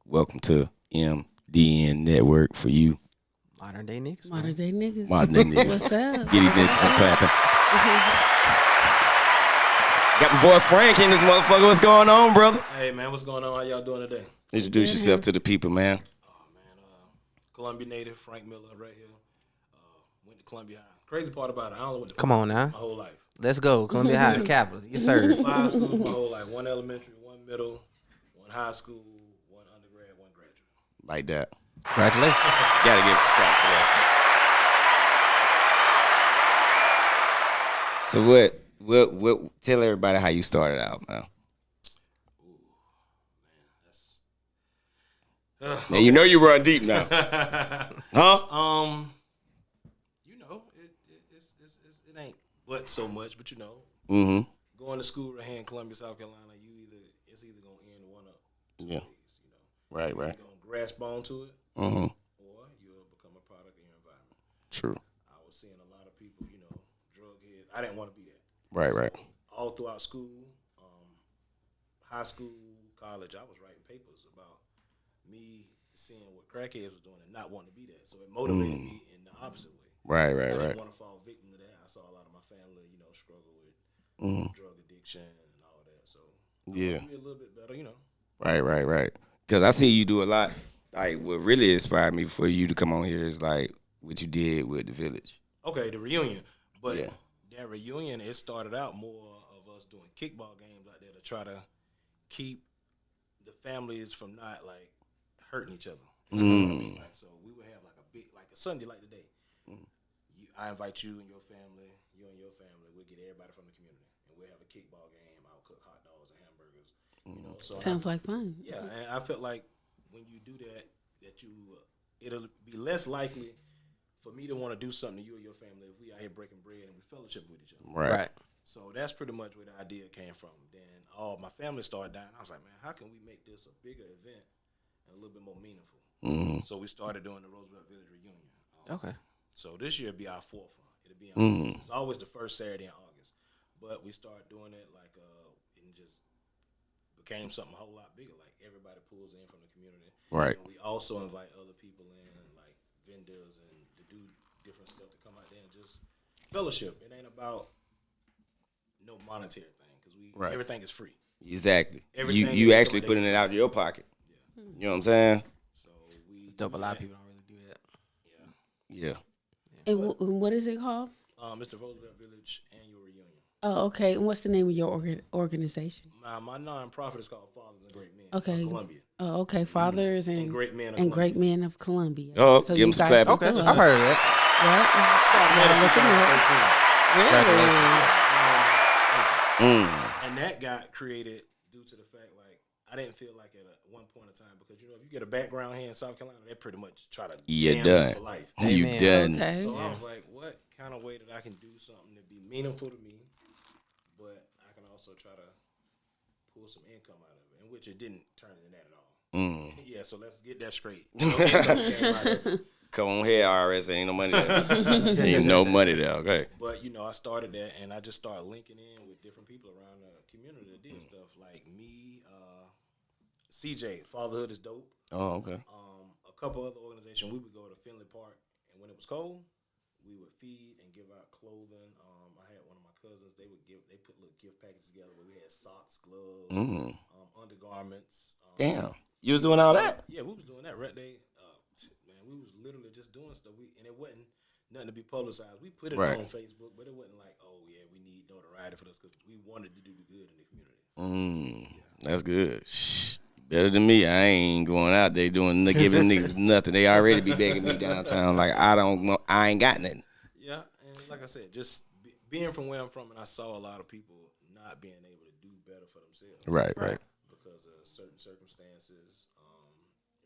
Welcome to MDN Network for you. Modern day niggas. Modern day niggas. Modern day niggas. What's up? Get these niggas some clapping. Got my boy Frank in this motherfucker. What's going on, brother? Hey, man, what's going on? How y'all doing today? Introduce yourself to the people, man. Oh, man, Columbia native, Frank Miller, right here. Went to Columbia High. Crazy part about it, I only went to Come on now. my whole life. Let's go. Columbia High, the capital. Yes, sir. 5 schools my whole life. 1 elementary, 1 middle, 1 high school, 1 undergrad, 1 graduate. Like that. Congratulations. Gotta give some clap for that. So what? Tell everybody how you started out, man. Now you know you run deep now, huh? You know, it ain't but so much, but you know, going to school right here in Columbia, South Carolina, it's either gonna end one up two ways, you know. Right. You're gonna grasp onto it, or you'll become a product of your environment. True. I was seeing a lot of people, you know, drug heads. I didn't want to be that. Right. All throughout school, high school, college, I was writing papers about me seeing what crackheads was doing and not wanting to be that. So it motivated me in the opposite way. Right. I didn't want to fall victim to that. I saw a lot of my family, you know, struggle with drug addiction and all that. So Yeah. be a little bit better, you know. Right. Because I see you do a lot. Like, what really inspired me for you to come on here is like what you did with the village. Okay, the reunion. But Yeah. that reunion, it started out more of us doing kickball games out there to try to keep the families from not like hurting each other. You know what I mean? Like, so we would have like a Sunday like today. I invite you and your family, you and your family. We'll get everybody from the community, and we'll have a kickball game. I'll cook hot dogs and hamburgers. You know, so Sounds like fun. yeah. And I felt like when you do that, it'll be less likely for me to want to do something to you or your family if we out here breaking bread and we fellowship with each other. Right. So that's pretty much where the idea came from. Then all my family started dying. I was like, man, how can we make this a bigger event and a little bit more meaningful? So we started doing the Roosevelt Village reunion. Okay. So this year will be our 4th one. It'll be on, it's always the first Saturday in August. But we started doing it like it just became something a whole lot bigger. Like everybody pulls in from the community. Right. And we also invite other people in, like vendors and to do different stuff to come out there and just fellowship. It ain't about no monetary thing because everything is free. Exactly. Everything You is actually putting it out of your pocket. Yeah. You know what I'm saying? So we Dope. A lot of people don't really do that. Yeah. And what is it called? It's the Roosevelt Village Annual Reunion. Oh, okay. And what's the name of your organization? My nonprofit is called Fathers and Great Men Okay. of Columbia. Oh, okay. Fathers and Great Men of and Columbia. Great Men of Columbia. Oh, give you them some guys clapping. Okay. can I've heard of that. Started Look in at 2013. Congratulations. And that got created due to the fact, like, I didn't feel like at one point in time, because, you know, if you get a background here in South Carolina, they pretty much try to You damn done. you for life. You Amen. done. Okay. So I was like, what kind of way that I can do something to be meaningful to me, but I can also try to pull some income out of it, in which it didn't turn into that at all. Yeah, so let's get that straight. No income came out of it. Come on here, IRS. Ain't no money there. Ain't no money there. Okay. But, you know, I started that, and I just started linking in with different people around the community that did stuff like me, CJ, Fatherhood is Dope. Oh, okay. A couple other organizations. We would go to Finley Park, and when it was cold, we would feed and give out clothing. I had one of my cousins. They put little gift packages together where we had socks, gloves, undergarments. Damn. You was doing all that? Yeah, we was doing that right there. Man, we was literally just doing stuff. And it wasn't nothing to be publicized. We put it Right. on Facebook, but it wasn't like, oh yeah, we need notoriety for this because we wanted to do the good in the community. That's good. Shh. Better than me. I ain't going out there giving niggas nothing. They already be begging me downtown like I ain't got nothing. Yeah, and like I said, just being from where I'm from, and I saw a lot of people not being able to do better for themselves. Right. Because of certain circumstances,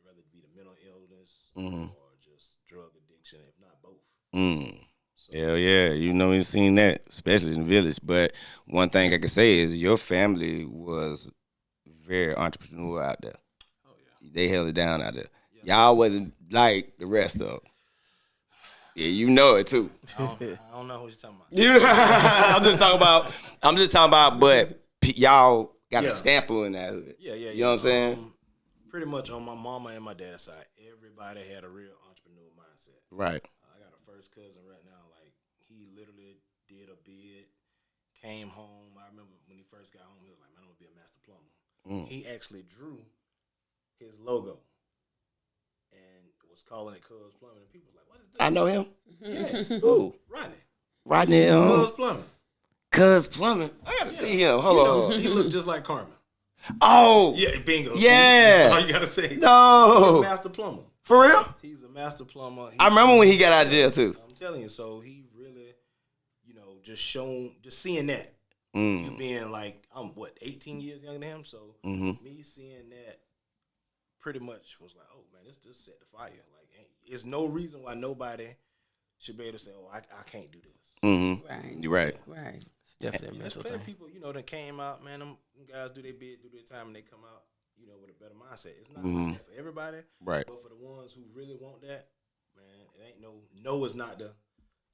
whether it be the mental illness or just drug addiction, if not both. So, Hell yeah. You know, we've seen that, especially in the village. But one thing I can say is your family was very entrepreneurial out there. Oh, yeah. They held it down out there. Y'all wasn't like the rest of them. Yeah, you know it too. I don't know what you're talking about. I'm just talking about, but y'all got a Yeah. stamp in that hood. Yeah. You know what I'm saying? pretty much on my mama and my dad's side, everybody had a real entrepreneur mindset. Right. I got a first cousin right now. Like he literally did a bid, came home. I remember when he first got home, he was like, "Man, I'm gonna be a master plumber." He actually drew his logo and was calling it Cuz Plumbing. And people was like, "What is this?" I know him. Yeah, Who? Rodney. Rodney. Cuz Plumbing. Cuz Plumbing. I gotta see him. Hold on. He looked just like Carmen. Oh. Yeah, bingo. Yeah. See, that's all you gotta say. No. He's a master plumber. For real? He's a master plumber. I remember when he got out of jail too. I'm telling you. So he really, just seeing that. You being like, I'm 18 years younger than him. So me seeing that pretty much was like, oh man, this set the fire. Like, there's no reason why nobody should be able to say, oh, I can't do this. Right. You're right. Right. It's definitely a There's mental plenty thing. of people, that came out, man. Them guys do their bid, do their time, and they come out, with a better mindset. It's not like that for everybody, Right. but for the ones who really want that, man, it ain't no is not the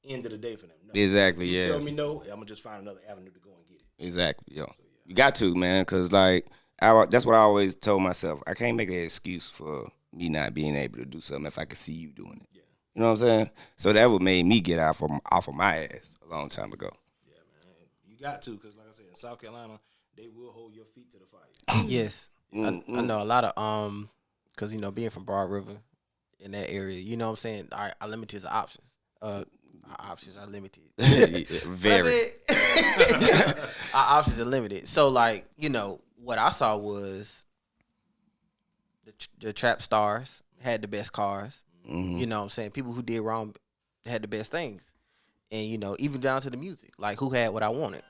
end of the day for them. No. Exactly. You Yeah. tell me no, I'm gonna just find another avenue to go and get it. Exactly. Yo. You got to, man, because like that's what I always told myself. I can't make an excuse for me not being able to do something if I could see you doing it. Yeah. You know what I'm saying? So that would made me get off of my ass a long time ago. Yeah, man. You got to, because like I said, in South Carolina, they will hold your feet to the fire. Yes. I know a lot of because being from Broad River in that area, you know what I'm saying, our limited options. Our options are limited. Very. Our options are limited. So like, what I saw was the trap stars had the best cars. You know what I'm saying? People who did wrong had the best things. And even down to the music. Like who had what I wanted?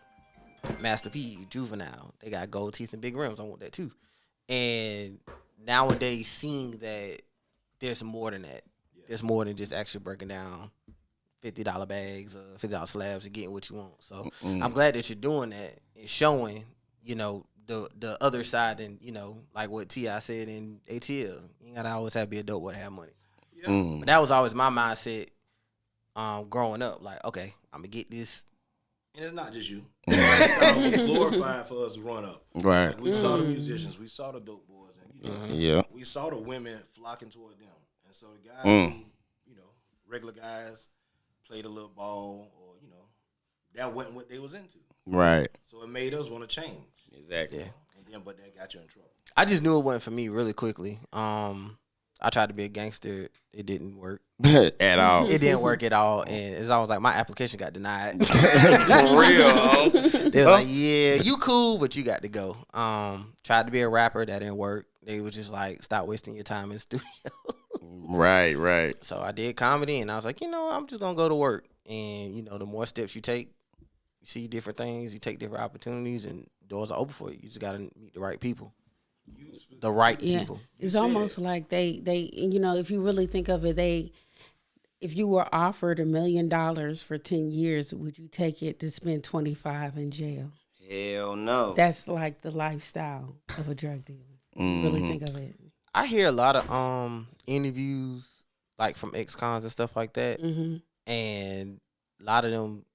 Master P, Juvenile. They got gold teeth and big rims. I want that too. And nowadays, seeing that there's more than that. There's more than just actually breaking down $50 bags or $50 slabs and getting what you want. So I'm glad that you're doing that and showing, the other side and, like what T.I. said in ATL. You ain't gotta always have to be a dope boy to have money. Yeah. But that was always my mindset growing up. Like, okay, I'm gonna get this. And it's not just you. It was glorified for us growing up. Right. Like we saw the musicians, we saw the dope boys, and we saw the women flocking toward them. And so the guys who, regular guys played a little ball or, that wasn't what they was into. Right. So it made us want to change. Exactly. Yeah. And then but that got you in trouble. I just knew it wasn't for me really quickly. I tried to be a gangster. It didn't work. At all. It didn't work at all. And it's always like my application got denied. For real. They was like, yeah, you cool, but you got to go. Tried to be a rapper. That didn't work. They was just like, stop wasting your time in the studio. Right. So I did comedy, and I was like, I'm just going to go to work. And, the more steps you take, you see different things, you take different opportunities, and doors are open for you. You just got to meet the right people. The right people. It's almost like they if you really think of it, if you were offered $1 million for 10 years, would you take it to spend 25 in jail? Hell no. That's like the lifestyle of a drug dealer. You really think of it. I hear a lot of interviews like from ex-cons and stuff like that, and a lot of them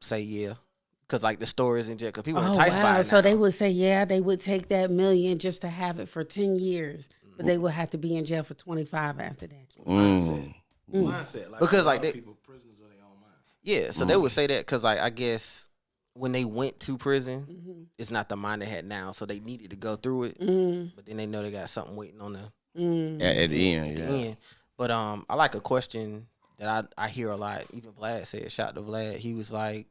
say yeah, because like the stories in jail, because people are enticed by it now. So they would say they would take that $1 million just to have it for 10 years, but they would have to be in jail for 25 after that. Mindset. Like Because like people prisoners of their own mind. Yeah, so they would say that because like I guess when they went to prison, it's not the mind they had now, so they needed to go through it. But then they know they got something waiting on them At the end, at the end. But I like a question that I hear a lot. Even Vlad said, shout out to Vlad. He was like,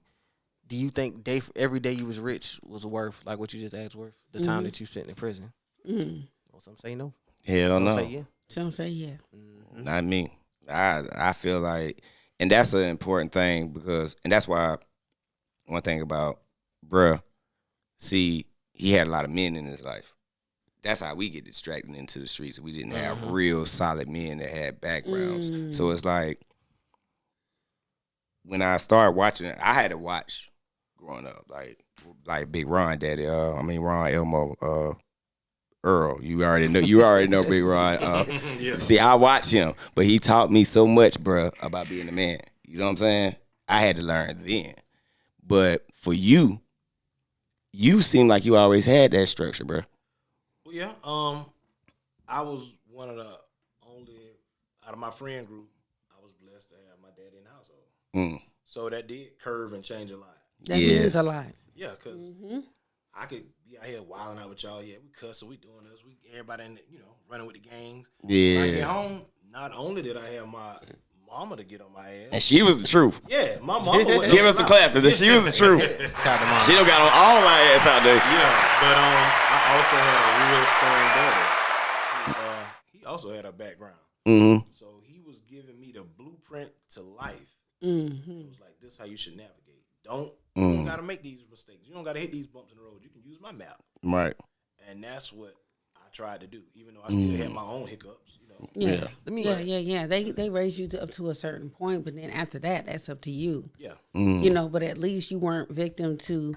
"Do you think every day you was rich was worth like what you just asked worth the time that you spent in prison?" Well, some say no. Hell Some no. say yeah. Some say yeah. Not me. I feel like, and that's an important thing because, and that's why one thing about bruh, see, he had a lot of men in his life. That's how we get distracted into the streets. We didn't have real solid men that had backgrounds. So it's like, when I started watching it, I had to watch growing up, like Big Ron Daddy. Ron Elmo, Earl. You already know Big Ron. See, I watch him, but he taught me so much, bruh, about being a man. You know what I'm saying? I had to learn then. But for you seem like you always had that structure, bruh. Well, yeah. I was one of the only out of my friend group. I was blessed to have my daddy in the household. So that did curve and change a lot. That means a lot. Yeah, because I could be out here wilding out with y'all. Yeah, we cussing, we doing this, we everybody in the, running with the gangs. Yeah. When I get home, not only did I have my mama to get on my ass, And she was the truth. yeah, my mama would Give us a clap for this. She was the truth. Shout out to mom. She done got on all my ass out there. Yeah, but I also had a real strong daddy. He also had a background, so he was giving me the blueprint to life. It was like, this is how you should navigate. You don't gotta make these mistakes. You don't gotta hit these bumps in the road. You can use my map. Right. And that's what I tried to do, even though I still had my own hiccups. Yeah. They raised you up to a certain point, but then after that, that's up to you. Yeah. But at least you weren't victim to,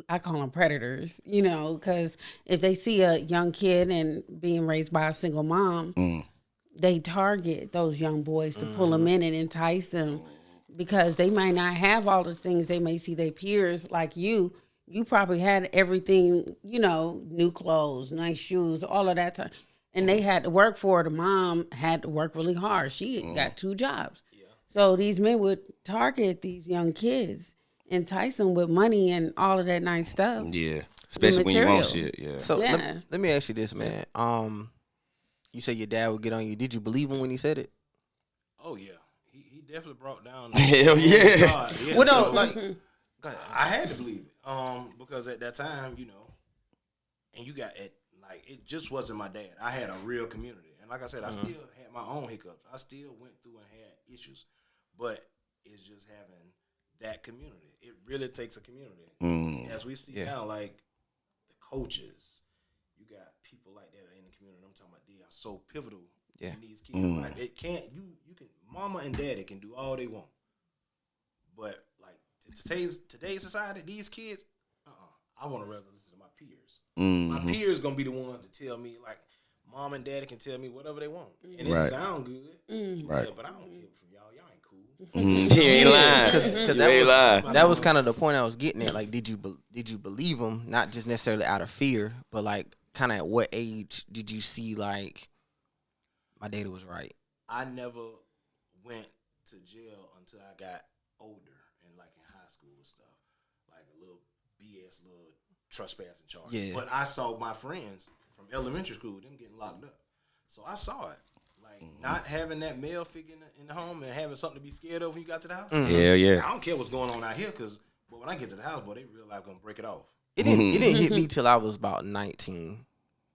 I call them predators. Because if they see a young kid and being raised by a single mom, they target those young boys to pull them in and entice them, because they might not have all the things they may see their peers like you. You probably had everything, new clothes, nice shoes, all of that time. And they had to work for it. The mom had to work really hard. She got 2 jobs. Yeah. So these men would target these young kids, entice them with money and all of that nice stuff. Yeah. Especially when you want shit. Yeah. So let me ask you this, man. You say your dad would get on you. Did you believe him when he said it? Oh yeah, he definitely brought down. Hell yeah. Yeah. Well, no, So, go ahead. I had to believe it, because at that time, and you got it. Like, it just wasn't my dad. I had a real community. And like I said, I still had my own hiccups. I still went through and had issues. But it's just having that community. It really takes a community. As we see now, like the coaches, you got people like that in the community. I'm talking about, they are so pivotal in these kids. Like, it can't, you can, mama and daddy can do all they want. But like today's society, these kids, I want to rather listen to my peers. My peers gonna be the ones to tell me, like, mom and daddy can tell me whatever they want, and it sound good, right? Yeah, but I don't hear from y'all. Y'all ain't cool. He ain't lying. That was kind of the point I was getting at. Like, did you believe him? Not just necessarily out of fear, but like, kind of at what age did you see, like, my daddy was right? I never went to jail until I got older, and like in high school and stuff, like a little BS, little trespassing charge. Yeah. But I saw my friends from elementary school, them getting locked up. So I saw it. Like, not having that male figure in the home and having something to be scared of when you got to the house. Yeah. I don't care what's going on out here, but when I get to the house, boy, they real life gonna break it off. It didn't hit me till I was about 19.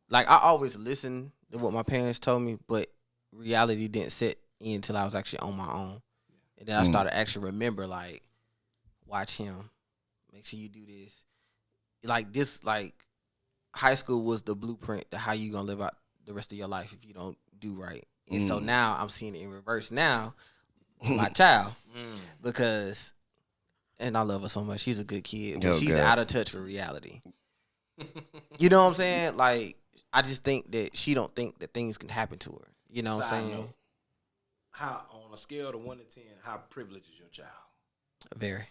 Like, I always listened to what my parents told me, but reality didn't set in until I was actually on my own. And then I started actually remember, like, watch him, make sure you do this. Like, this, like, high school was the blueprint to how you gonna live out the rest of your life if you don't do right. And so now I'm seeing it in reverse now with my child, because, and I love her so much. She's a good kid, but she's out of touch with reality. You know what I'm saying? Like, I just think that she don't think that things can happen to her. You know what I'm saying? Note, how, on a scale of 1 to 10, how privileged is your child? Very.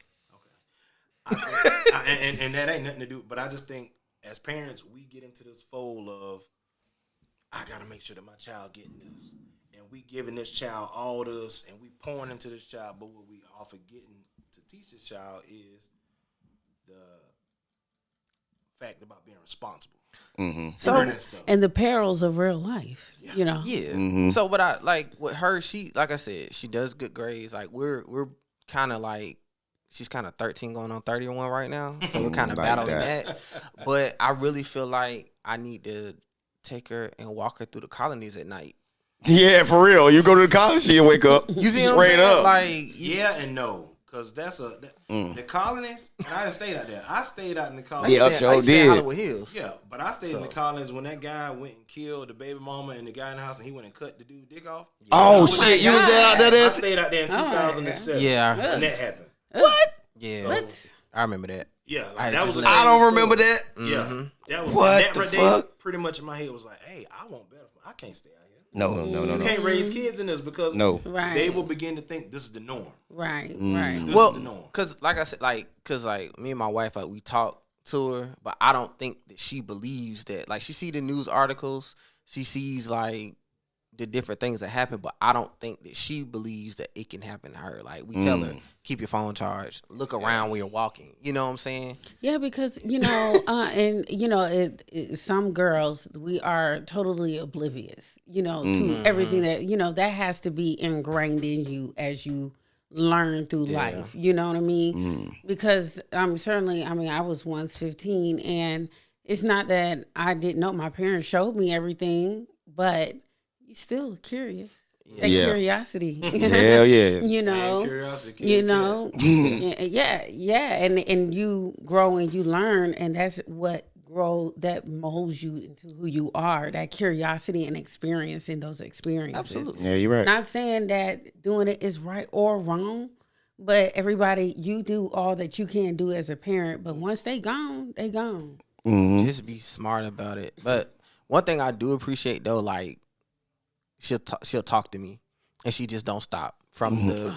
And that ain't nothing to do, but I just think as parents, we get into this fold of, I gotta make sure that my child getting this, and we giving this child all this, and we pouring into this child, but what we are forgetting to teach this child is the fact about being responsible. So, and the perils of real life, Yeah. So, but I like with her, she, like I said, she does good grades. Like, we're kind of like, she's kind of 13 going on 31 right now. So we're kind of battling that. But I really feel like I need to take her and walk her through the colonies at night. Yeah, for real. You go to the college, she'll wake up. You see straight up. Like, yeah and no. Because that's the colonies, and I didn't stay out there. I stayed out in the colonies. Yeah, I stayed in Hollywood Hills. Yeah, but I stayed in the colonies when that guy went and killed the baby mama and the guy in the house, and he went and cut the dude dick off. Yeah. Oh, shit. You was there out there? I stayed out there in 2007. Yeah. When that happened. What? Yeah. So, what? I remember that. Yeah. Like, that was I don't remember that. Yeah. That was what that the right fuck? there, pretty much in my head was like, hey, I want better. I can't stay out here. No. You can't raise kids in this because they will begin to think this is the norm. Right. This Well, is the norm. because like I said, like me and my wife, like, we talk to her, but I don't think that she believes that. Like, she see the news articles, she sees like the different things that happen, but I don't think that she believes that it can happen to her. Like, we tell her, keep your phone charged, look around when you're walking. You know what I'm saying? Yeah, because and some girls, we are totally oblivious, to everything that that has to be ingrained in you as you learn through life. You know what I mean? Because certainly, I was once 15, and it's not that I didn't know. My parents showed me everything, but you're still curious. That curiosity. Hell yeah. Curiosity. Yeah. And you grow and you learn, and that's what that molds you into who you are. That curiosity and experiencing those experiences. Absolutely. Yeah, you're right. Not saying that doing it is right or wrong, but everybody, you do all that you can do as a parent. But once they gone, they gone. Just be smart about it. But one thing I do appreciate though, like, she'll talk to me, and she just don't stop from the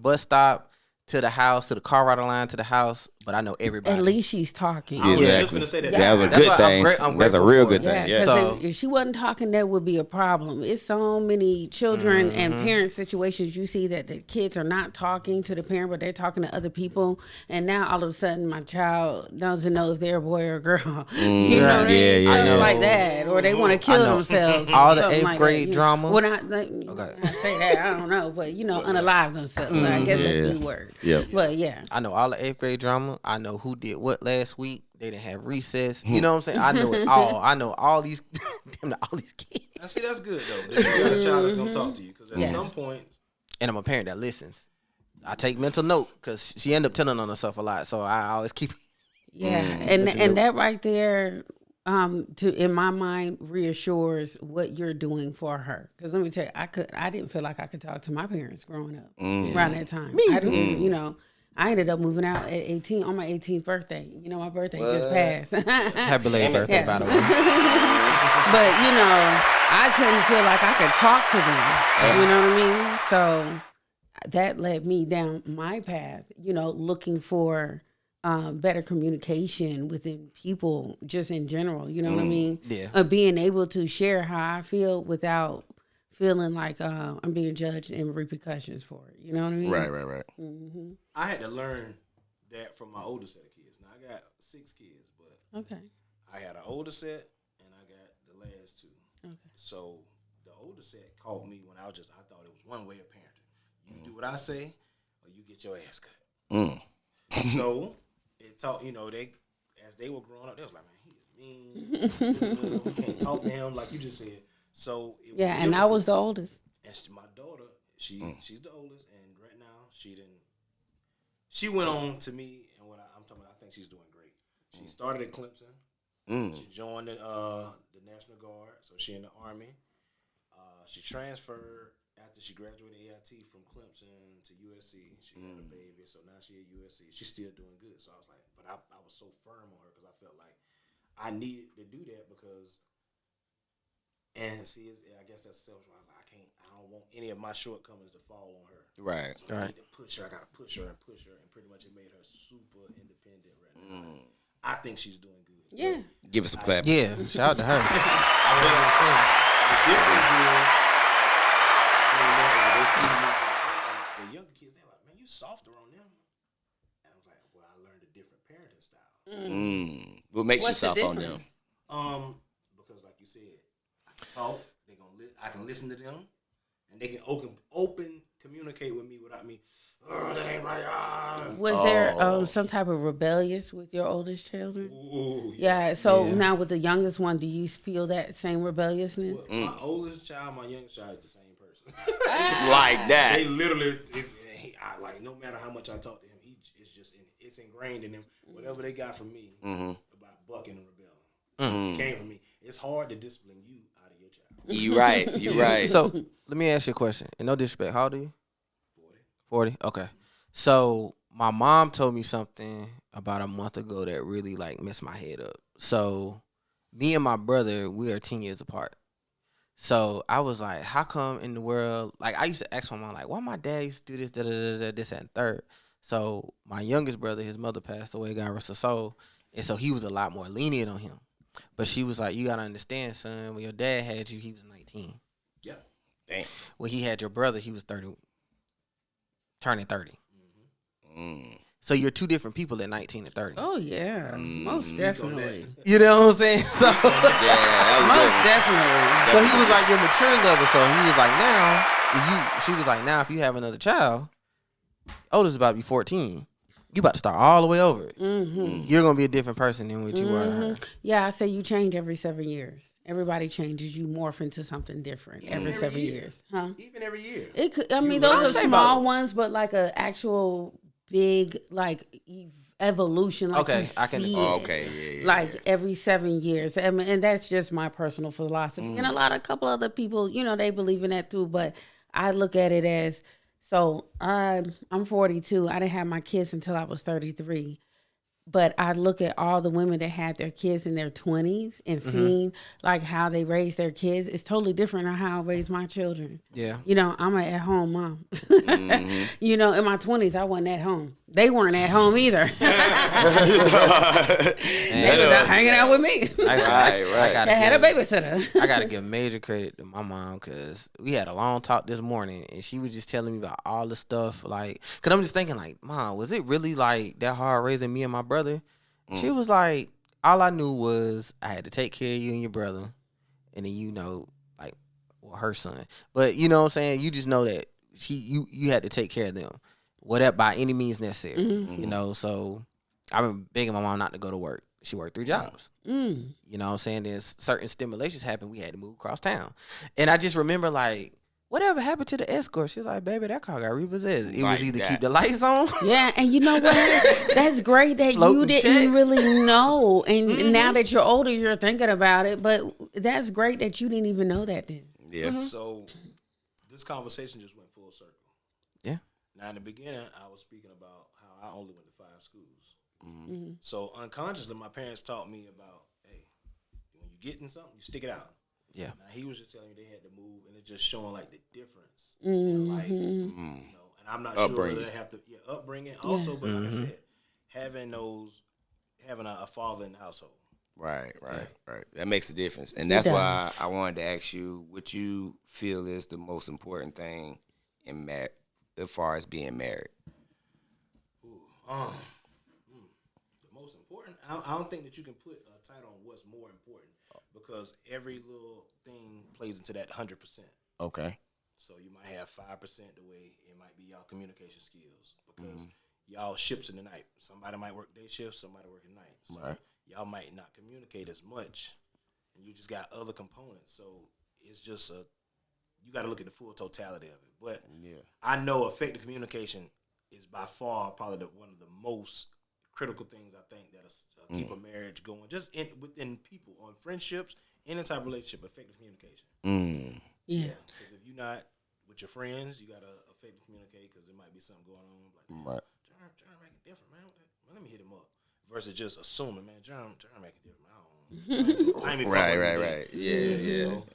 bus stop to the house, to the car ride line to the house. But I know everybody. At least she's talking. Exactly. I was just gonna say that. That was a That's good why thing. I'm That's a grateful real for good it. thing. Yeah. Because if she wasn't talking, that would be a problem. It's so many children and parent situations you see that the kids are not talking to the parent, but they're talking to other people. And now all of a sudden, my child doesn't know if they're a boy or a girl. You know what I mean? Yeah. Something like that, or they want to kill themselves. All the something 8th like grade that, drama. When I say that, I don't know, but unalive themselves. I guess that's the word. Yeah. But yeah. I know all the 8th grade drama. I know who did what last week. They didn't have recess. You know what I'm saying? I know it all. I know all these kids. I see that's good though. That you got a child that's gonna talk to you, because at some point, And I'm a parent that listens. I take mental note because she ended up telling on herself a lot. So I always keep. Yeah, and that right there, in my mind, reassures what you're doing for her. Because let me tell you, I didn't feel like I could talk to my parents growing up around that time. I didn't, I ended up moving out at 18 on my 18th birthday. My birthday just passed. Happy belated birthday, by the way. But I couldn't feel like I could talk to them. You know what I mean? So that led me down my path. Looking for better communication within people, just in general. You know what I mean? Yeah. Being able to share how I feel without feeling like I'm being judged and repercussions for it. You know what I mean? Right. Mm-hmm. I had to learn that from my older set of kids. Now I got 6 kids, but Okay. I had an older set and I got the last 2. Okay. So the older set caught me when I thought it was one way of parenting. You do what I say, or you get your ass cut. So it taught, they as they were growing up, they was like, man, he is mean. We can't talk to him like you just said. So it was and I was the oldest. And my daughter, she's the oldest, and right now she went on to me, and what I'm talking about, I think she's doing great. She started at Clemson. She joined the National Guard, so she in the Army. She transferred after she graduated AIT from Clemson to USC. She had a baby, so now she at USC. She's still doing good. So I was like, but I was so firm on her because I felt like I needed to do that because. And see, I guess that's self. I don't want any of my shortcomings to fall on her. Right. So I need to push her. I gotta push her, and pretty much it made her super independent right now. I think she's doing good. Yeah. Give us a clap. Yeah, shout out to her. The difference is, they see me, the younger kids, they're like, man, you softer on them. And I was like, well, I learned a different parenting style. What makes What's you the soft on difference? them? Because like you said, I can talk. I can listen to them, and they can open communicate with me without me. Oh, that ain't right. Was there some type of rebellious with your oldest children? Ooh, Yeah. So now with the youngest one, do you feel that same rebelliousness? Well, my oldest child, my youngest child is the same person. Like that. They literally, no matter how much I talk to him, it's ingrained in him. Whatever they got from me about bucking and rebelling, it came from me. It's hard to discipline you out of your child. You right. So let me ask you a question. And no disrespect, how old are you? 40. Okay. So my mom told me something about a month ago that really messed my head up. So me and my brother, we are 10 years apart. So I was like, how come in the world, I used to ask my mom, why my dad used to do this, this, and third. So my youngest brother, his mother passed away, God rest her soul. And so he was a lot more lenient on him. But she was like, you got to understand, son, when your dad had you, he was 19. Yeah. Damn. When he had your brother, he was 30, turning 30. So you're two different people at 19 and 30. Oh yeah, most definitely. You know what I'm saying? So, Most definitely. so he was like your mature level. So he was like, she was like, now if you have another child, oldest about to be 14. You about to start all the way over it. You're gonna be a different person than what you were to her. Yeah, I say you change every 7 years. Everybody changes. You morph into something different every 7 years, huh? Even every year. It could. I mean, those are small ones, but like a actual big like evolution. Like Okay, you I can- see it, Okay, yeah. like every 7 years. I mean, and that's just my personal philosophy. And a couple other people, they believe in that too. But I look at it as, so I'm 42. I didn't have my kids until I was 33. But I look at all the women that had their kids in their 20s and seeing like how they raised their kids. It's totally different than how I raised my children. Yeah. I'm an at-home mom. In my 20s, I wasn't at home. They weren't at home either. They was out hanging out with me. I had a babysitter. I gotta give major credit to my mom because we had a long talk this morning and she was just telling me about all the stuff. Like, cause I'm just thinking like, Mom, was it really like that hard raising me and my brother? She was like, all I knew was I had to take care of you and your brother, and then her son. But you know what I'm saying? You just know that you had to take care of them, whatever by any means necessary. So I've been begging my mom not to go to work. She worked 3 jobs. You know what I'm saying? Then certain stimulations happened. We had to move across town. And I just remember like, whatever happened to the escort? She was like, baby, that car got repossessed. It was either keep the lights on. Yeah, and you know what? That's great that you didn't really know. And now that you're older, you're thinking about it. But that's great that you didn't even know that then. Yeah. So this conversation just went full circle. Yeah. Now in the beginning, I was speaking about how I only went to 5 schools. So unconsciously, my parents taught me about, hey, when you get in something, you stick it out. Yeah. Now he was just telling me they had to move, and it's just showing like the difference. And like, and I'm not sure whether they have to upbringing also, but like I said, having a father in the household. Right. That makes a difference. And that's why I wanted to ask you what you feel is the most important thing in as far as being married. The most important, I don't think that you can put a title on what's more important because every little thing plays into that 100%. Okay. So you might have 5% the way it might be y'all communication skills because y'all ships in the night. Somebody might work day shifts, somebody working night. So y'all might not communicate as much, and you just got other components. So it's just you got to look at the full totality of it. But I know effective communication is by far probably one of the most critical things I think that'll keep a marriage going. Just within people, on friendships, any type of relationship, effective communication. Yeah. Because if you're not with your friends, you got to effectively communicate because there might be something going on. Like, John make it different, man. Let me hit him up. Versus just assuming, man, John make it different. I ain't even Right. Yeah. So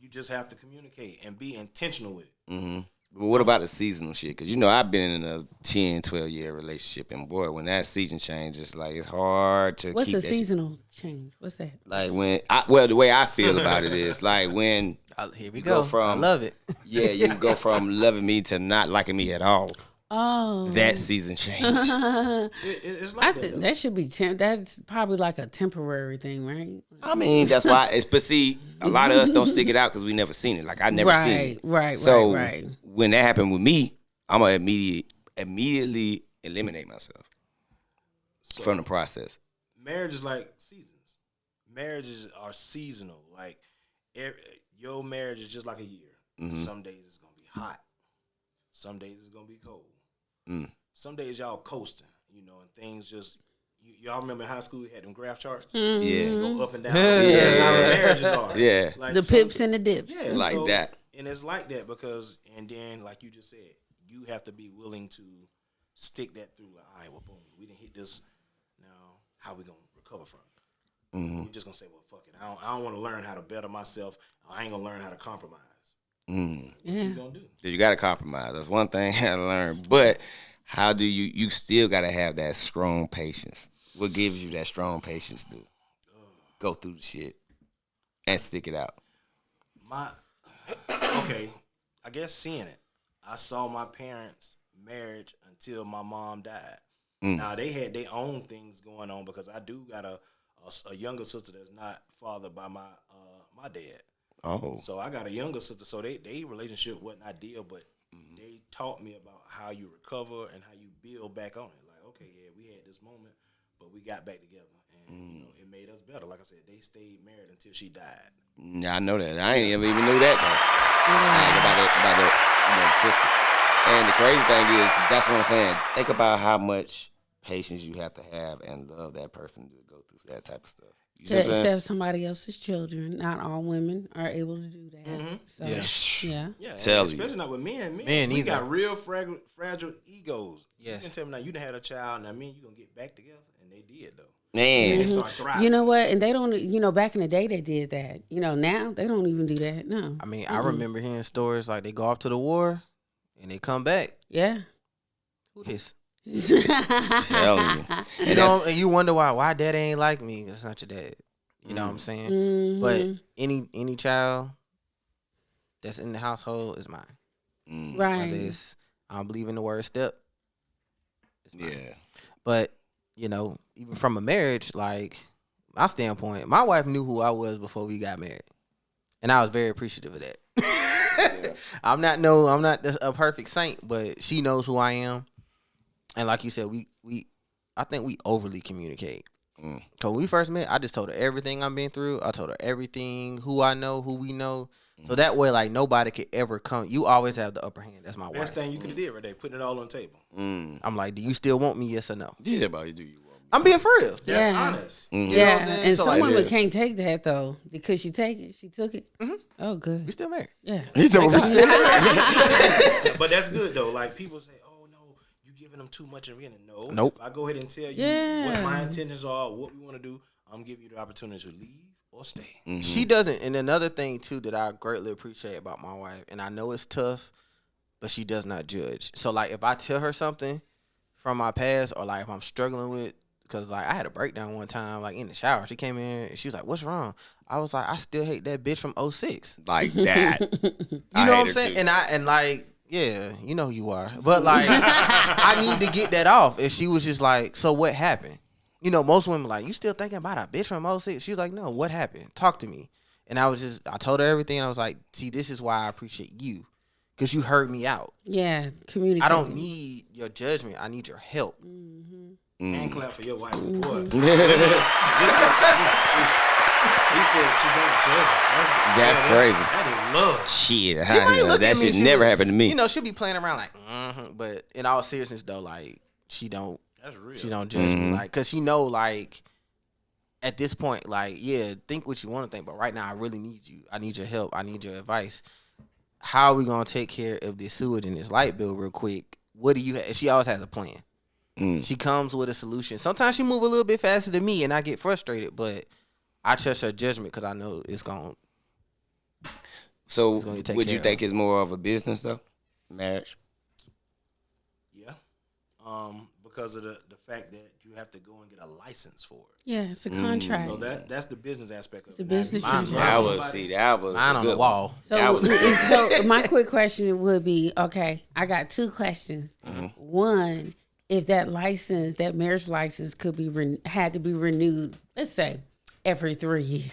you just have to communicate and be intentional with it. But what about the seasonal shit? Because, I've been in a 10, 12-year relationship, and, boy, when that season changes, like, it's hard to What's keep a that seasonal change? What's that? Like, the way I feel about it is, like, when here we go. I love it. Yeah, you go from loving me to not liking me at all. Oh. That season change. It's like I think that should be, that's probably like a temporary thing, right? I mean, that's why. But see, a lot of us don't stick it out because we never seen it. Like, I never seen it. Right. When that happened with me, I'm going to immediately eliminate myself from the process. Marriage is like seasons. Marriages are seasonal. Like, your marriage is just like a year. Some days it's going to be hot. Some days it's going to be cold. Some days y'all coasting, and things just, y'all remember in high school we had them graph charts? Yeah. They go up and down. That's how the marriages are. Yeah. Like the pips and the dips. Yeah, like that. And it's like that because, and then like you just said, you have to be willing to stick that through. Like, all right, well, boom, we didn't hit this. Now, how we going to recover from it? We're just going to say, well, fuck it. I don't want to learn how to better myself. I ain't going to learn how to compromise. What you gonna do? You got to compromise. That's one thing I learned. But how do you still got to have that strong patience. What gives you that strong patience to go through the shit and stick it out? Okay, I guess seeing it. I saw my parents' marriage until my mom died. Now they had their own things going on because I do got a younger sister that's not fathered by my dad. Oh, So I got a younger sister. So they relationship wasn't ideal, but they taught me about how you recover and how you build back on it. Like, okay, yeah, we had this moment, but we got back together, and it made us better. Like I said, they stayed married until she died. yeah, I know that. I ain't even knew that though. I ain't about the sister. And the crazy thing is, that's what I'm saying. Think about how much patience you have to have and love that person to go through that type of stuff. You see what I'm saying? Accept somebody else's children. Not all women are able to do that. So, yeah. Tell especially you. not with men. Men we either. got real fragile egos. Yes. You can tell me now you done had a child. Now me and you gonna get back together, and they did though. Man, They start thriving. You know what? And they don't, back in the day they did that. Now they don't even do that. No. I mean, I remember hearing stories like they go off to the war and they come back. Yeah. Who this? tell you. And you wonder why dad ain't like me. That's not your dad. You know what I'm saying? But any child that's in the household is mine. Right. Whether it's I don't believe in the word step. It's mine. Yeah. But even from a marriage, like my standpoint, my wife knew who I was before we got married, and I was very appreciative of that. I'm not a perfect saint, but she knows who I am, and like you said, I think we overly communicate. So when we first met, I just told her everything I've been through. I told her everything, who I know, who we know. So that way, like, nobody could ever come. You always have the upper hand. That's my wife. Best thing you could have did right there, putting it all on the table. I'm like, do you still want me? Yes or no? Yeah, about do you want me? I'm being for real. That's honest. You know Yeah, what I'm saying? and So, some like, women can't take that though. Because she took it. Oh, good. we still married. Yeah. But that's good though. Like people say, "Oh no, you giving them too much in the beginning." No. Nope. If I go ahead and tell you what my intentions are, what we want to do, I'm giving you the opportunity to leave or stay. She doesn't. And another thing too that I greatly appreciate about my wife, and I know it's tough, but she does not judge. So like if I tell her something from my past, or like if I'm struggling with, because like I had a breakdown one time, like in the shower, she came in and she was like, "What's wrong?" I was like, "I still hate that bitch from 06. Like that. You know what I'm saying? And like, yeah, you know who you are. But like I need to get that off. And she was just like, "So what happened?" Most women like, "You still thinking about a bitch from 06? She was like, "No, what happened? Talk to me." And I told her everything. And I was like, "See, this is why I appreciate you. Because you heard me out. Yeah, communicate. I don't need your judgment. I need your help." And clap for your wife, boy. He said she don't judge. That's crazy. That is love. Shit, She might look that at me, shit she never be- happened to me. She'll be playing around like, but in all seriousness though, like she don't That's real. She don't judge me, like, cause she know, like, at this point, like, yeah, think what you want to think, but right now I really need you. I need your help. I need your advice. How are we gonna take care of this sewage and this light bill real quick? What do you have? She always has a plan. She comes with a solution. Sometimes she move a little bit faster than me, and I get frustrated, but I trust her judgment because I know it's gonna. So gonna take would you care think it's more of a business though? Marriage? Yeah. Because of the fact that you have to go and get a license for it. Yeah, it's a contract. So that's the business aspect of It's a it. business Now, if you transaction. love That was somebody- that was Mine a on the good wall. one. So, That was good. so my quick question would be, okay, I got two questions. One, if that license, that marriage license, could be had to be renewed, let's say every 3 years.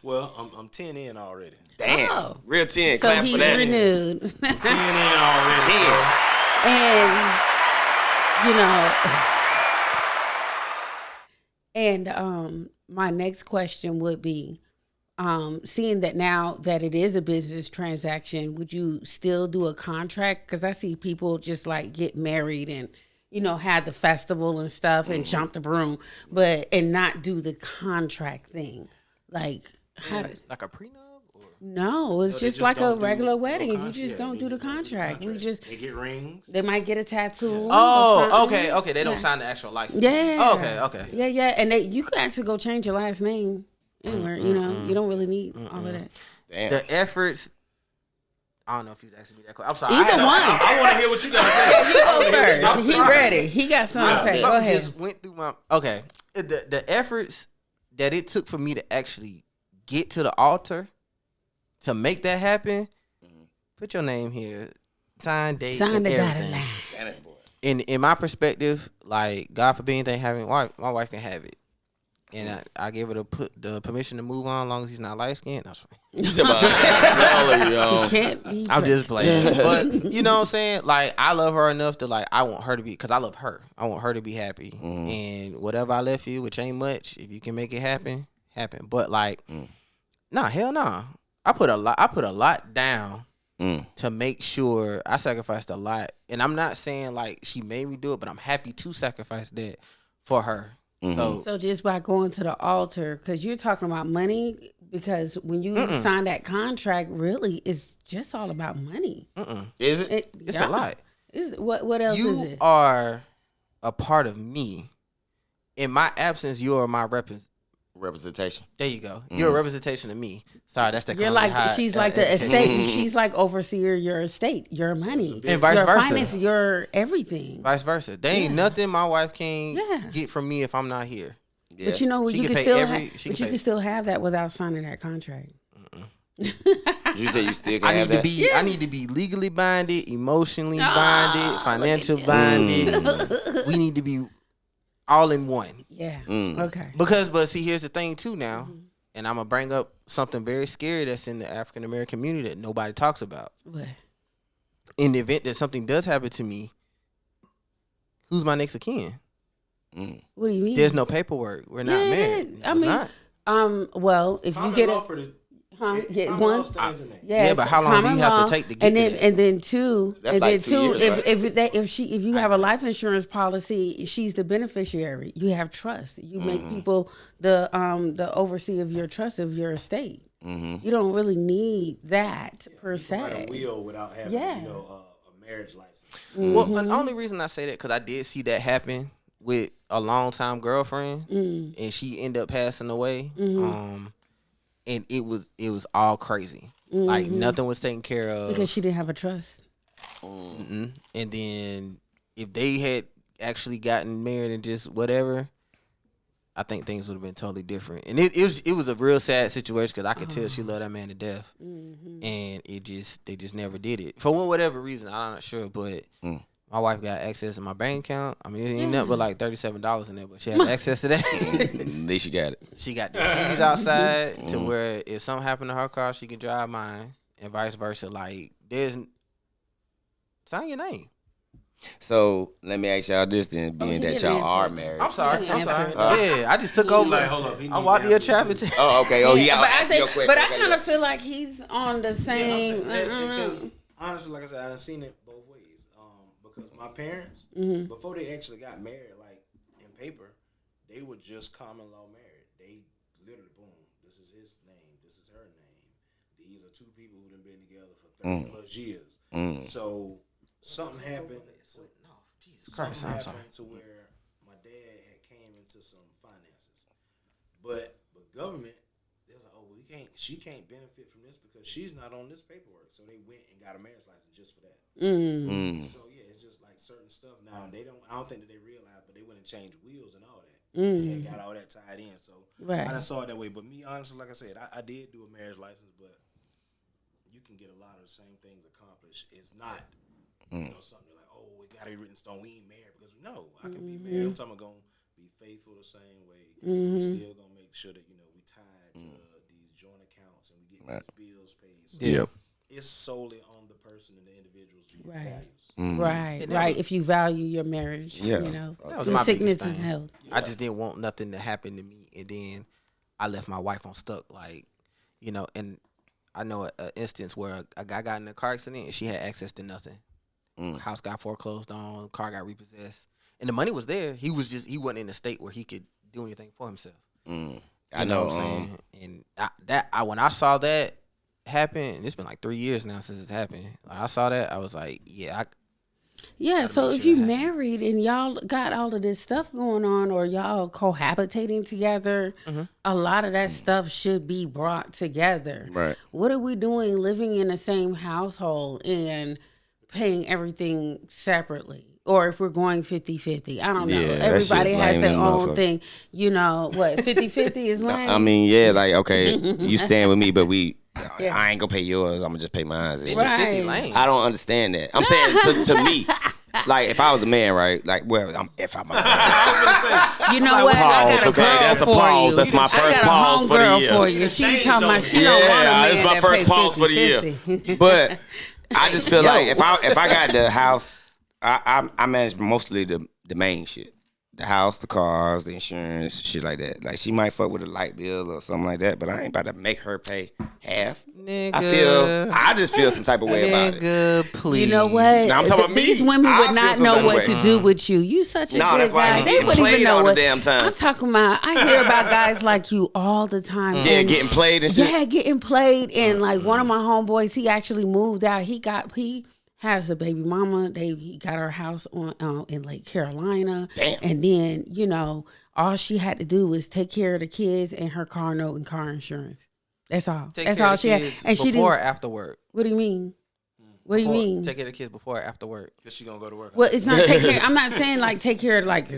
Well, I'm 10 in already. Damn, Oh. real 10. So Clap he's for that. renewed, 10 in already. and my next question would be, seeing that now that it is a business transaction, would you still do a contract? Because I see people just like get married and have the festival and stuff and jump the broom, and not do the contract thing. Like how? Like a prenup? Or? No, it's they just just like a don't do regular no wedding. You contract. just Yeah, don't they do the just don't contract. We just They get rings. they might get a tattoo. or Oh, something. okay. They don't sign the actual license. Yeah. Oh, okay. Yeah, and you could actually go change your last name anywhere. You don't really need all of that. Damn. The efforts, I don't know if he was asking me that question. I'm sorry. Either one. I want to hear what you got to say. You go first. He ready. He got something to say. Go Something ahead. just went through my. Okay, the efforts that it took for me to actually get to the altar to make that happen. Put your name here, sign, date, and everything. In my perspective, like God forbid anything having my wife can have it. And I gave her the permission to move on as long as he's not light skinned. He can't be. I'm just playing. But you know what I'm saying? Like, I love her enough to, like, I want her to be, because I love her. I want her to be happy. And whatever I left you, which ain't much, if you can make it happen, happen. But, like, nah, hell nah. I put a lot down to make sure I sacrificed a lot. And I'm not saying, like, she made me do it, but I'm happy to sacrifice that for her. So just by going to the altar, because you're talking about money, because when you sign that contract, really, it's just all about money. Is it? It's a lot. What else is You it? are a part of me. In my absence, you are my Representation. There you go. You're a representation of me. Sorry, that's the. You're like she's like the estate. She's like overseer your estate, your money, and vice your versa. finance, your everything. Vice versa. There ain't nothing my wife can get from me if I'm not here. Yeah. But you know, She you can can pay still you can still have that without signing that contract. You say you still can have that? I need to be legally binded, emotionally binded, financially binded. We need to be all in one. Yeah. Okay. But see, here's the thing too now, and I'm gonna bring up something very scary that's in the African American community that nobody talks about. What? In the event that something does happen to me, who's my next of kin? What do you mean? There's no paperwork. We're not married. I mean, well, if you get it. But how long do you have to take to get there? And then two, years, if you have a life insurance policy, she's the beneficiary. You have trust. You make people the overseer of your trust of your estate. You don't really need that per se. Write a will without having a marriage license. Well, the only reason I say that because I did see that happen with a longtime girlfriend, and she ended up passing away. And it was all crazy. Like nothing was taken care of because she didn't have a trust. And then if they had actually gotten married and just whatever, I think things would have been totally different. And it was a real sad situation because I could tell she loved that man to death, and they just never did it for whatever reason. I'm not sure, but. My wife got access to my bank account. I mean, it ain't nothing but like $37 in there, but she had access to that. At least she got it. She got the keys outside to where if something happened to her car, she can drive mine, and vice versa. Like, sign your name. So let me ask y'all this then, being that y'all are married. I'm sorry. Yeah, I just took over. Like, hold up. I walked the traffic. Oh, okay. Oh, yeah. But I kind of feel like he's on the same. Because honestly, like I said, I done seen it both ways. Because my parents, before they actually got married, like in paper, they were just common law married. They literally, boom, this is his name, this is her name. These are two people who done been together for 30 plus years. So something happened. Something happened to where my dad had came into some finances, but government, there's like, she can't benefit from this because she's not on this paperwork. So they went and got a marriage license just for that. So yeah, it's just like certain stuff now. I don't think that they realize, but they went and changed wheels and all that. And got all that tied in. So I done saw it that way. But me, honestly, like I said, I did do a marriage license, but you can get a lot of the same things accomplished. It's not something like, oh, it got to be written in stone. We ain't married because no, I can be married. I'm talking about gonna be faithful the same way. We still gonna make sure that we tied to these joint accounts and we get these bills paid. So it's solely on the person and the individual's values. Right. If you value your marriage, that was my sickness biggest and thing. health. I just didn't want nothing to happen to me, and then I left my wife on stuck. Like, and I know an instance where a guy got in a car accident and she had access to nothing. House got foreclosed on, car got repossessed, and the money was there. He wasn't in a state where he could do anything for himself. I know what I'm saying, and when I saw that happen, and it's been like 3 years now since it's happened. Like, I saw that, I was like, Yeah, Gotta so make if sure you that happens. married and y'all got all of this stuff going on, or y'all cohabitating together, a lot of that stuff should be brought together. Right. What are we doing living in the same household and paying everything separately? Or if we're going 50-50, I don't know. Yeah, that Everybody shit's has lame their than own motherfucker. thing. You know, what, 50-50 is lame? I mean, yeah, like, okay, you stand with me, but Yeah. I ain't gonna pay yours. I'm gonna just pay mine. 50 Right. lane. I don't understand that. I'm saying to me, like, if I was a man, right? Like, well, if I'm a man. You know what? I got a Pause, okay, girl that's a for pause. you. That's my I first got a pause for the homegirl year. for you. She Change talking about don't she don't want a Yeah, man this is my that first pay pause for the year. 50-50. But I just feel like if I got the house, I manage mostly the main shit. The house, the cars, the insurance, shit like that. Like, she might fuck with a light bill or something like that, but I ain't about to make her pay half. Nigga. I just feel some type of way about it. Nigga, please. You know what? Now, I'm talking about me. These women I would feel not some know type of what way. to do with you. You such a No, good that's why I guy. be They getting wouldn't even played know all the what. damn time. I'm talking about. I hear about guys like you all the time. Yeah, and getting played and shit. Yeah, getting played. And like one of my homeboys, he actually moved out. He has a baby mama. He got her house on in Lake Carolina. Damn. And then, you know, all she had to do was take care of the kids and her car note and car insurance. That's all. Take That's care all of the she had. kids And she before or didn't. after work. What do you mean? What do you mean? Take care of the kids before or after work. Cause she gonna go to work. Well, it's not take care. I'm not saying like take care of like.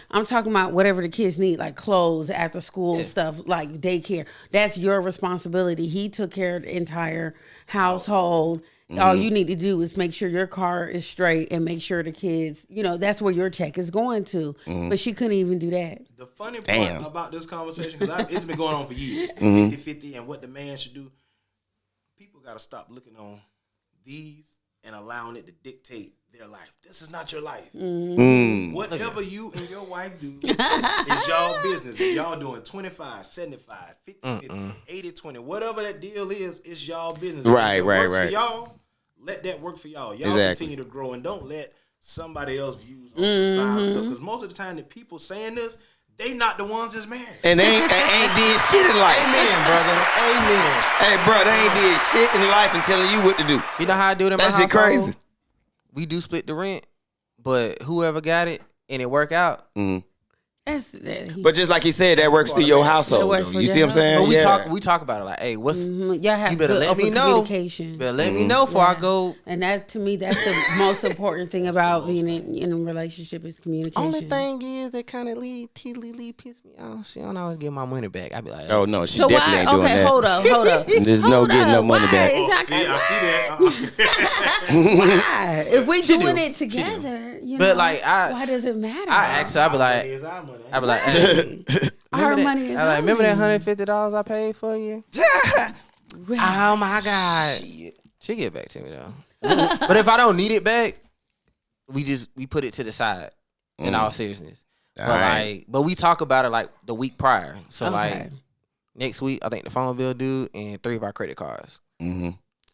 I'm talking about whatever the kids need, like clothes, after school stuff, like daycare. That's your responsibility. He took care of the entire household. All you need to do is make sure your car is straight and make sure the kids, you know, that's where your check is going to. But she couldn't even do that. The funny part Damn. about this conversation, because it's been going on for years, 50-50 and what the man should do, people got to stop looking on these and allowing it to dictate their life. This is not your life. Whatever you and your wife do is y'all business. If y'all doing 25, 75, 50, 50, 80-20, whatever that deal is, it's y'all business. Right, If it right, works right. For y'all, let that work for y'all. Y'all Exactly. continue to grow and don't let somebody else views on societal stuff. Because most of the time the people saying this, they not the ones that's married. And they ain't did shit in life. Amen, brother. Amen. Hey, bro, they ain't did shit in life and telling you what to do. You know how I do it in my That household? shit crazy. We do split the rent, but whoever got it and it work out. That's that. But just like he said, that works through your household. It works though. for You your see what I'm saying? But Yeah. we talk about it like, hey, what's Y'all have you better good let me open know. communication. You better let me know before I go. And that, to me, that's the most important thing about being in a relationship is communication. Only thing is that kind of piss me off. She don't always get my money back. I be like, Oh, no, she So definitely why? ain't doing Okay, that. hold up. There's no Hold getting no up. money Why? back. It's not See, I see that. why? If we She doing do. it together, you But, know, like, why does it matter? I ask her, I be Our like, money is our money. I be like, hey, Our remember that- money is I like, our remember that money. $150 I paid for you? Really? Oh my God. She get back to me though. But if I don't need it back, we put it to the side in all seriousness. But Alright. but we talk about it like the week prior. So Okay. like next week, I think the phone bill due and 3 of our credit cards. Mm-hmm.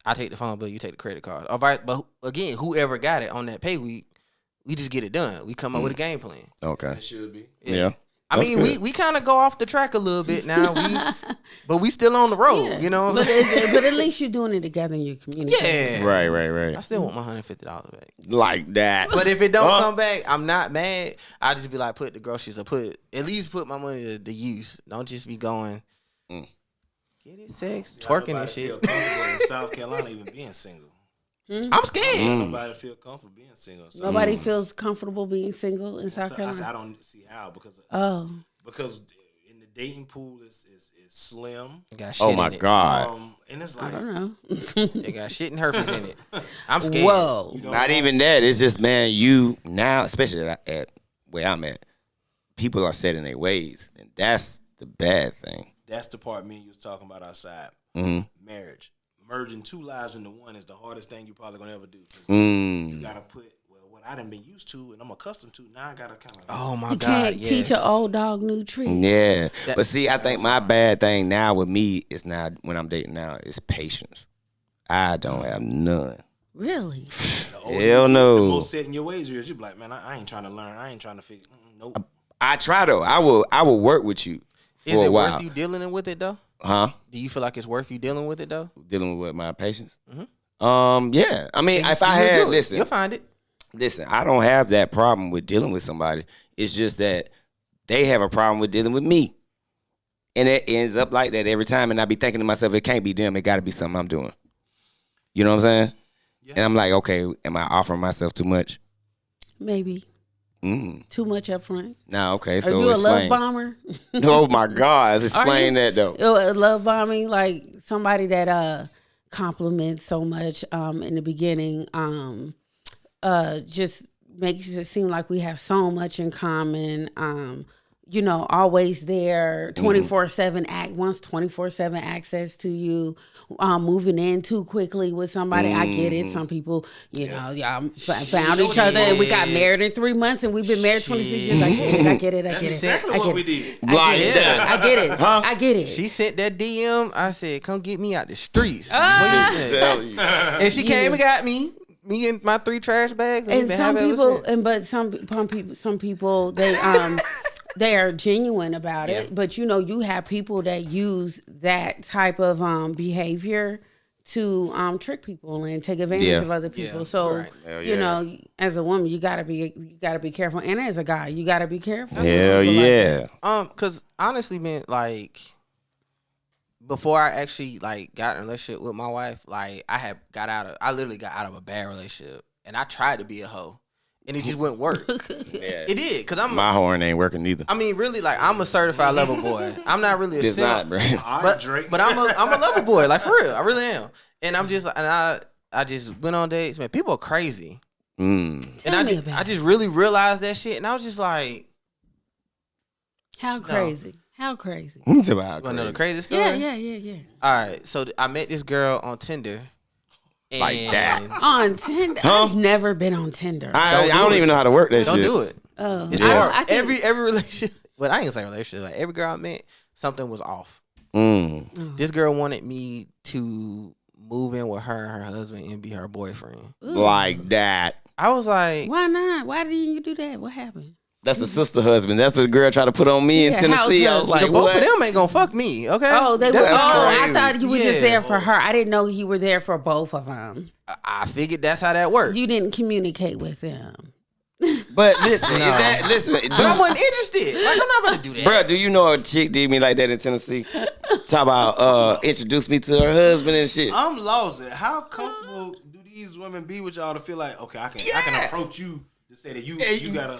I take the phone bill, you take the credit card. All right, but again, whoever got it on that pay week, we just get it done. We come up with a game plan. Okay. It should be. Yeah. I That's mean, good. we kind of go off the track a little bit now. But we still on the road, Yeah. you know what I'm But, saying? but at least you're doing it together and you're communicating. Yeah. Right. I still want my $150 back. Like that. But if it don't come back, I'm not mad. I just be like, put the groceries or at least put my money to use. Don't just be going, get it sex, twerking and shit. Feel comfortable in South Carolina even being single. I'm scared. Nobody feel comfortable being single. So Nobody feels comfortable being single in South I Carolina. said I don't see how because in the dating pool is slim. Got shit Oh my in it. God. And it's I like don't know. They got shit and herpes in it. I'm scared. Whoa. you know, Not even that. It's just, man, you now, especially at where I'm at, people are set in their ways. And that's the bad thing. that's the part me and you was talking about outside. Marriage. Merging 2 lives into one is the hardest thing you probably gonna ever do. 'Cause you gotta put what I done been used to and I'm accustomed to. Now I gotta kind of Oh my You God. can't Yes. teach an old dog new tricks. Yeah. But see, I think my bad thing now with me is now, when I'm dating now, is patience. I don't have none. Really? Hell The no. most set in your ways is you be like, man, I ain't trying to learn. I ain't trying to figure. Nope. I try though. I will work with you for Is a it while. worth you dealing with it though? Huh? Do you feel like it's worth you dealing with it though? Dealing with my patience. Yeah. I mean, if I You'll had do it. listen, You'll find it. Listen, I don't have that problem with dealing with somebody. It's just that they have a problem with dealing with me. And it ends up like that every time. And I be thinking to myself, it can't be them. It got to be something I'm doing. You know what I'm saying? Yeah. And I'm like, okay, am I offering myself too much? Maybe. Too much up front. Nah, okay. So are you explain. A love bomber? Oh, my God. Explain that, though. Love bombing, like somebody that compliments so much in the beginning, just makes it seem like we have so much in common. Always there, 24/7 wants 24/7 access to you. Moving in too quickly with somebody, I get it. Some people, y'all found each other and we got married in 3 months and we've been married 26 years. I get it. That's exactly what we did. I get it. Huh? I get it. She sent that DM. I said, "Come get me out the streets." And she came and got me. Me and my 3 trash bags. And some people, they are genuine about it, but you have people that use that type of behavior to trick people and take advantage of other people. So as a woman, you gotta be careful, and as a guy, you gotta be careful. Hell yeah. Because honestly, man, like before I actually got in a relationship with my wife, I literally got out of a bad relationship, and I tried to be a hoe. And it just wouldn't work. It did, cause my horn ain't working either. I mean, really, I'm a certified lover boy. I'm not really a simp, but I'm a lover boy, for real. I really am. And I'm just, I just went on dates, man. People are crazy, and I just really realized that shit, and I was just like, how crazy? How crazy? It's about crazy. Another crazy story. Yeah. All right, so I met this girl on Tinder. Like that. On Tinder? Huh? I've never been on Tinder. I don't even know how to work that shit. Don't do it. Oh. It's hard. Every relationship, well, I ain't gonna say relationship. Every girl I met, something was off. This girl wanted me to move in with her and her husband and be her boyfriend. Ooh. Like that. I was like, why not? Why didn't you do that? What happened? That's the sister husband. That's what the girl tried to put on me in Tennessee. I was like, the both of them ain't gonna fuck me, okay? Oh, they were. I thought you were just there for her. I didn't know you were there for both of them. I figured that's how that worked. You didn't communicate with them. But listen, but I wasn't interested. I'm not about to do that. Bro, do you know a chick did me like that in Tennessee? Talk about introduce me to her husband and shit. I'm lost. How comfortable do these women be with y'all to feel like, okay, I can approach you to say that you gotta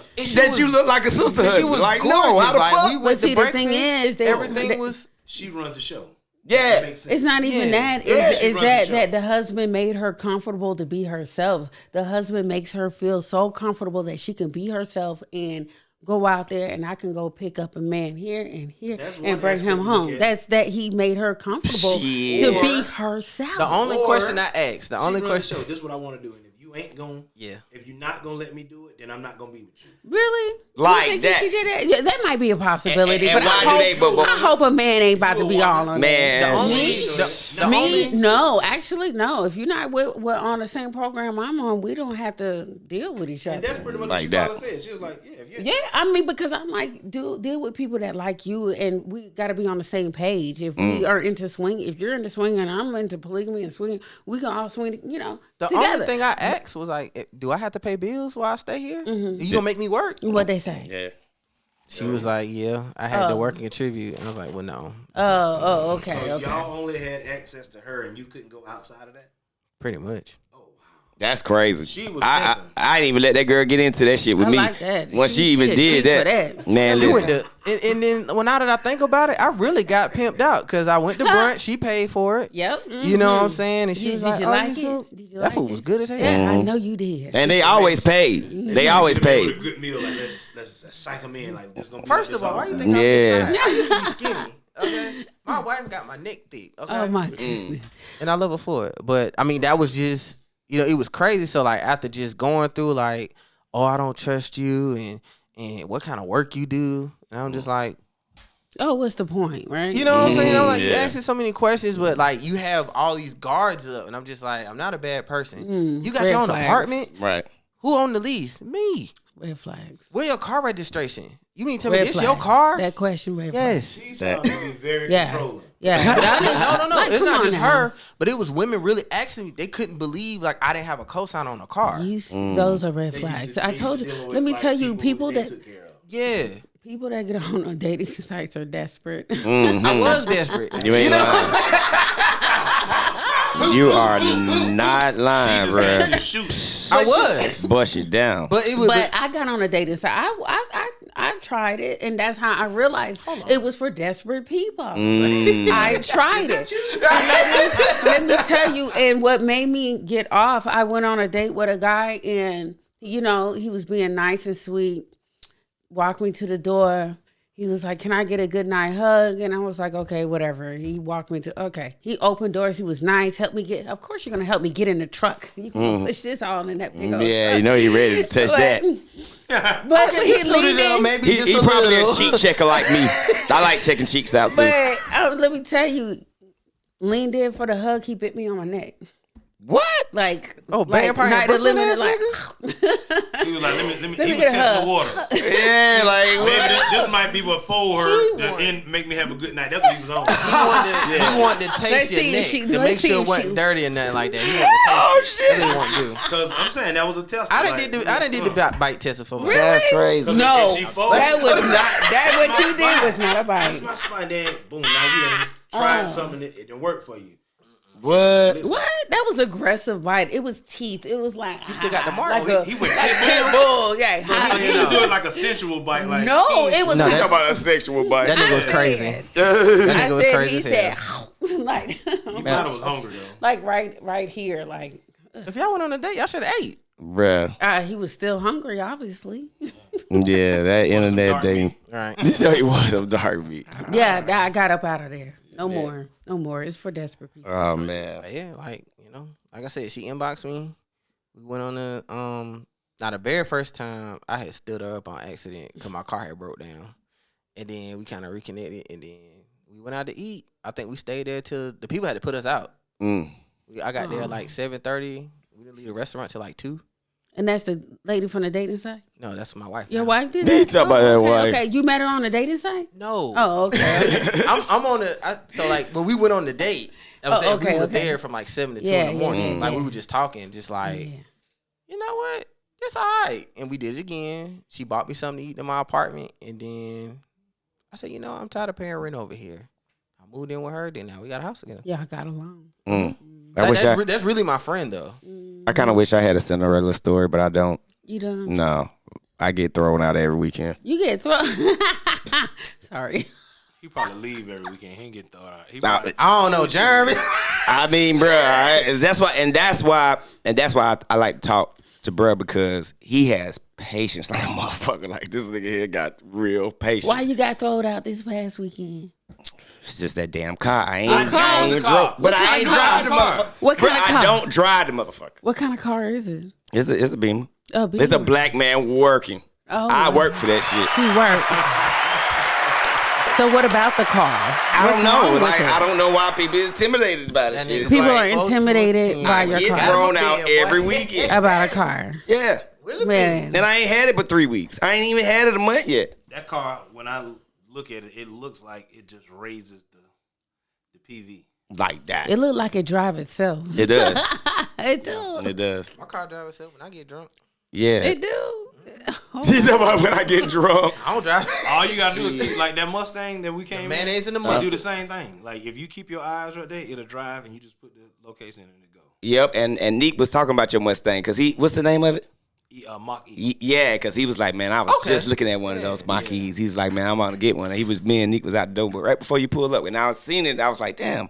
you look like a sister husband. She was like, gorgeous. no, how the fuck? We went to breakfast. The thing is, everything was. She runs the show. Yeah, it's not even that. It's that the husband made her comfortable to be herself. The husband makes her feel so comfortable that she can be herself and go out there, and I can go pick up a man here and here and bring him home. That's that he made her comfortable to be herself. The only question I asked, this is what I want to do, and if you ain't gonna, if you're not gonna let me do it, then I'm not gonna be with you. Really? Like that? She did that? Yeah, that might be a possibility, but I hope a man ain't about to be all on that. No, actually, no. If you're not on the same program I'm on, we don't have to deal with each other. And that's pretty much what she said. She was like, yeah. I mean, because I'm like, deal with people that like you, and we got to be on the same page. If we are into swing, if you're into swing and I'm into polygamy and swinging, we can all swing, The together. only thing I asked was like, do I have to pay bills while I stay here? You gonna make me work? What they say? Yeah. She was like, yeah, I had to work and contribute. And I was like, well, no. Okay. So y'all only had access to her and you couldn't go outside of that? Pretty much. Oh, wow. That's crazy. She was I didn't even let that girl get into that shit with me. Like that. When she even did that. Man, listen. And then now that I think about it, I really got pimped out because I went to brunch. She paid for it. Yep. You know what I'm saying? And she was like, that food was good as hell. Yeah, I know you did. And they always paid. They always paid. A good meal. Like, let's psych them in. Like, this gonna be First of all, why you think I'm inside? I used to be skinny. Okay, my wife got my neck thick. Okay, oh my goodness, and I love her for it. But I mean, that was just, it was crazy. So like after just going through like, oh, I don't trust you, and what kind of work you do, and I'm just like, oh, what's the point, right? You know what I'm saying? I'm like, you asking so many questions, but like you have all these guards up, and I'm just like, I'm not a bad person. You got your own apartment, right? Who owned the lease? Me. Red flags. Where your car registration? You mean tell me Red this flag. your car? That question, red Yes. She sounds to be very Yeah. controlling. Yeah. No. Like, It's come not on just now. her, but it was women really asking me. They couldn't believe like I didn't have a cosign on a car. Those are red flags. I told you. Let me tell you, people that get on dating sites are desperate. I was desperate. You ain't lying. You are not lying, bro. I was, Bust it down. but it was. But I got on a dating site. I tried it, and that's how I realized it was for desperate people. I tried it. And let me tell you, and what made me get off, I went on a date with a guy, and he was being nice and sweet. Walked me to the door. He was like, "Can I get a good night hug?" And I was like, "Okay, whatever." He walked me to, okay. He opened doors. He was nice. Helped me get, of course you're going to help me get in the truck. You can push this all in that big old Yeah, truck. you know you ready to touch that. But when he Tooted leaned it up, in, maybe He just a probably little. a cheek checker like me. I like checking cheeks out too. but let me tell you, leaned in for the hug. He bit me on my neck. What? Like, Vampire Night of Brooklyn Living, ass like, He was like, let me me he was get a testing hug. the waters. Yeah, like Maybe what? this might be what fold her and make me have a good night. That's what he was on. He wanted to taste Let's see your if neck she- to let's make see sure it if wasn't she- dirty and nothing like that. He wanted to taste it. That's what he wanted to do. Because I'm saying that was a test. I didn't did the bite test for me. That's crazy. no, If she folds- that was not, that what you did spine. was not a That's bite. my spine. Then boom, now you done tried something that it didn't work for you. What? What? That was aggressive bite. It was teeth. It was like, You still got the mark. like He a went pit bull. Yeah. He didn't do it like a sensual bite. Like No, it was No, like, Talk about a sexual bite. That nigga was crazy. I That nigga was said, crazy he as said, hell. like, He might have was hungry though. like right here, like, If y'all went on a date, y'all should have ate. Bruh. he was still hungry, obviously. Yeah, that internet dark dating. meat. Right. This how he was some dark meat. Yeah, I got up out of there. No more. It's for desperate people. Oh man. But yeah, like like I said, she inboxed me. We went on the Now the very first time I had stood her up on accident because my car had broke down, and then we kind of reconnected, and then we went out to eat. I think we stayed there till the people had to put us out. I got there like 7:30. We didn't leave the restaurant till like 2. And that's the lady from the dating site? No, that's my wife. Your now. wife did They that? talk about that okay, wife. okay. You met her on the dating site? No. Oh, okay. I'm on so like when we went on the date, I was Oh, saying okay, we were okay. there from like 7 to 2 Yeah, in the morning. yeah, like yeah. we were just talking, just like Yeah. you know what, it's all right. And we did it again. She bought me something to eat in my apartment, and then I said, I'm tired of paying rent over here. I moved in with her. Then now we got a house together. Yeah, I got along. That's really my friend though. I kind of wish I had a Cinderella story, but I don't. You don't? No, I get thrown out every weekend. You get thrown. Sorry. He probably leave every weekend. He ain't get thrown out. He Nah, probably, I don't know, Jeremy. I mean, bruh, that's why I like to talk to bruh, because he has patience like a motherfucker. Like this nigga here got real patience. Why you got thrown out this past weekend? It's just that damn car. I ain't What drove, car? but I ain't drive the motherfucker. What kind Bruh, of car? I don't drive the motherfucker. What kind of car is it? It's a Beamer. Oh, It's a Beamer. black man working. Oh, I work for that shit. He worked. So what about the car? I don't What's know. wrong with Like it? I don't know why people intimidated by this That shit. nigga- It's People like, are intimidated by I your get car. thrown out Boy. every weekend. About a car. Yeah. Man. And I ain't had it for 3 weeks. I ain't even had it a month yet. that car, when I look at it, it looks like it just raises the PV. Like that. It looked like it drive itself. It does. It do. It does. My car drives itself when I get drunk. Yeah. It do. You talking about when I get drunk? I don't drive. All you gotta do is keep like that Mustang that we came mayonnaise in the do mustard. the same thing. Like if you keep your eyes right there, it'll drive, and you just put the location in and it go. Yep. And Neek was talking about your Mustang because what's the name of it? Mach E. Yeah, because he was like, man, I was just looking at one of those Mach-E's. He's like, man, I'm gonna get one. And me and Neek was out the door, but right before you pull up, and I was seeing it, I was like, damn.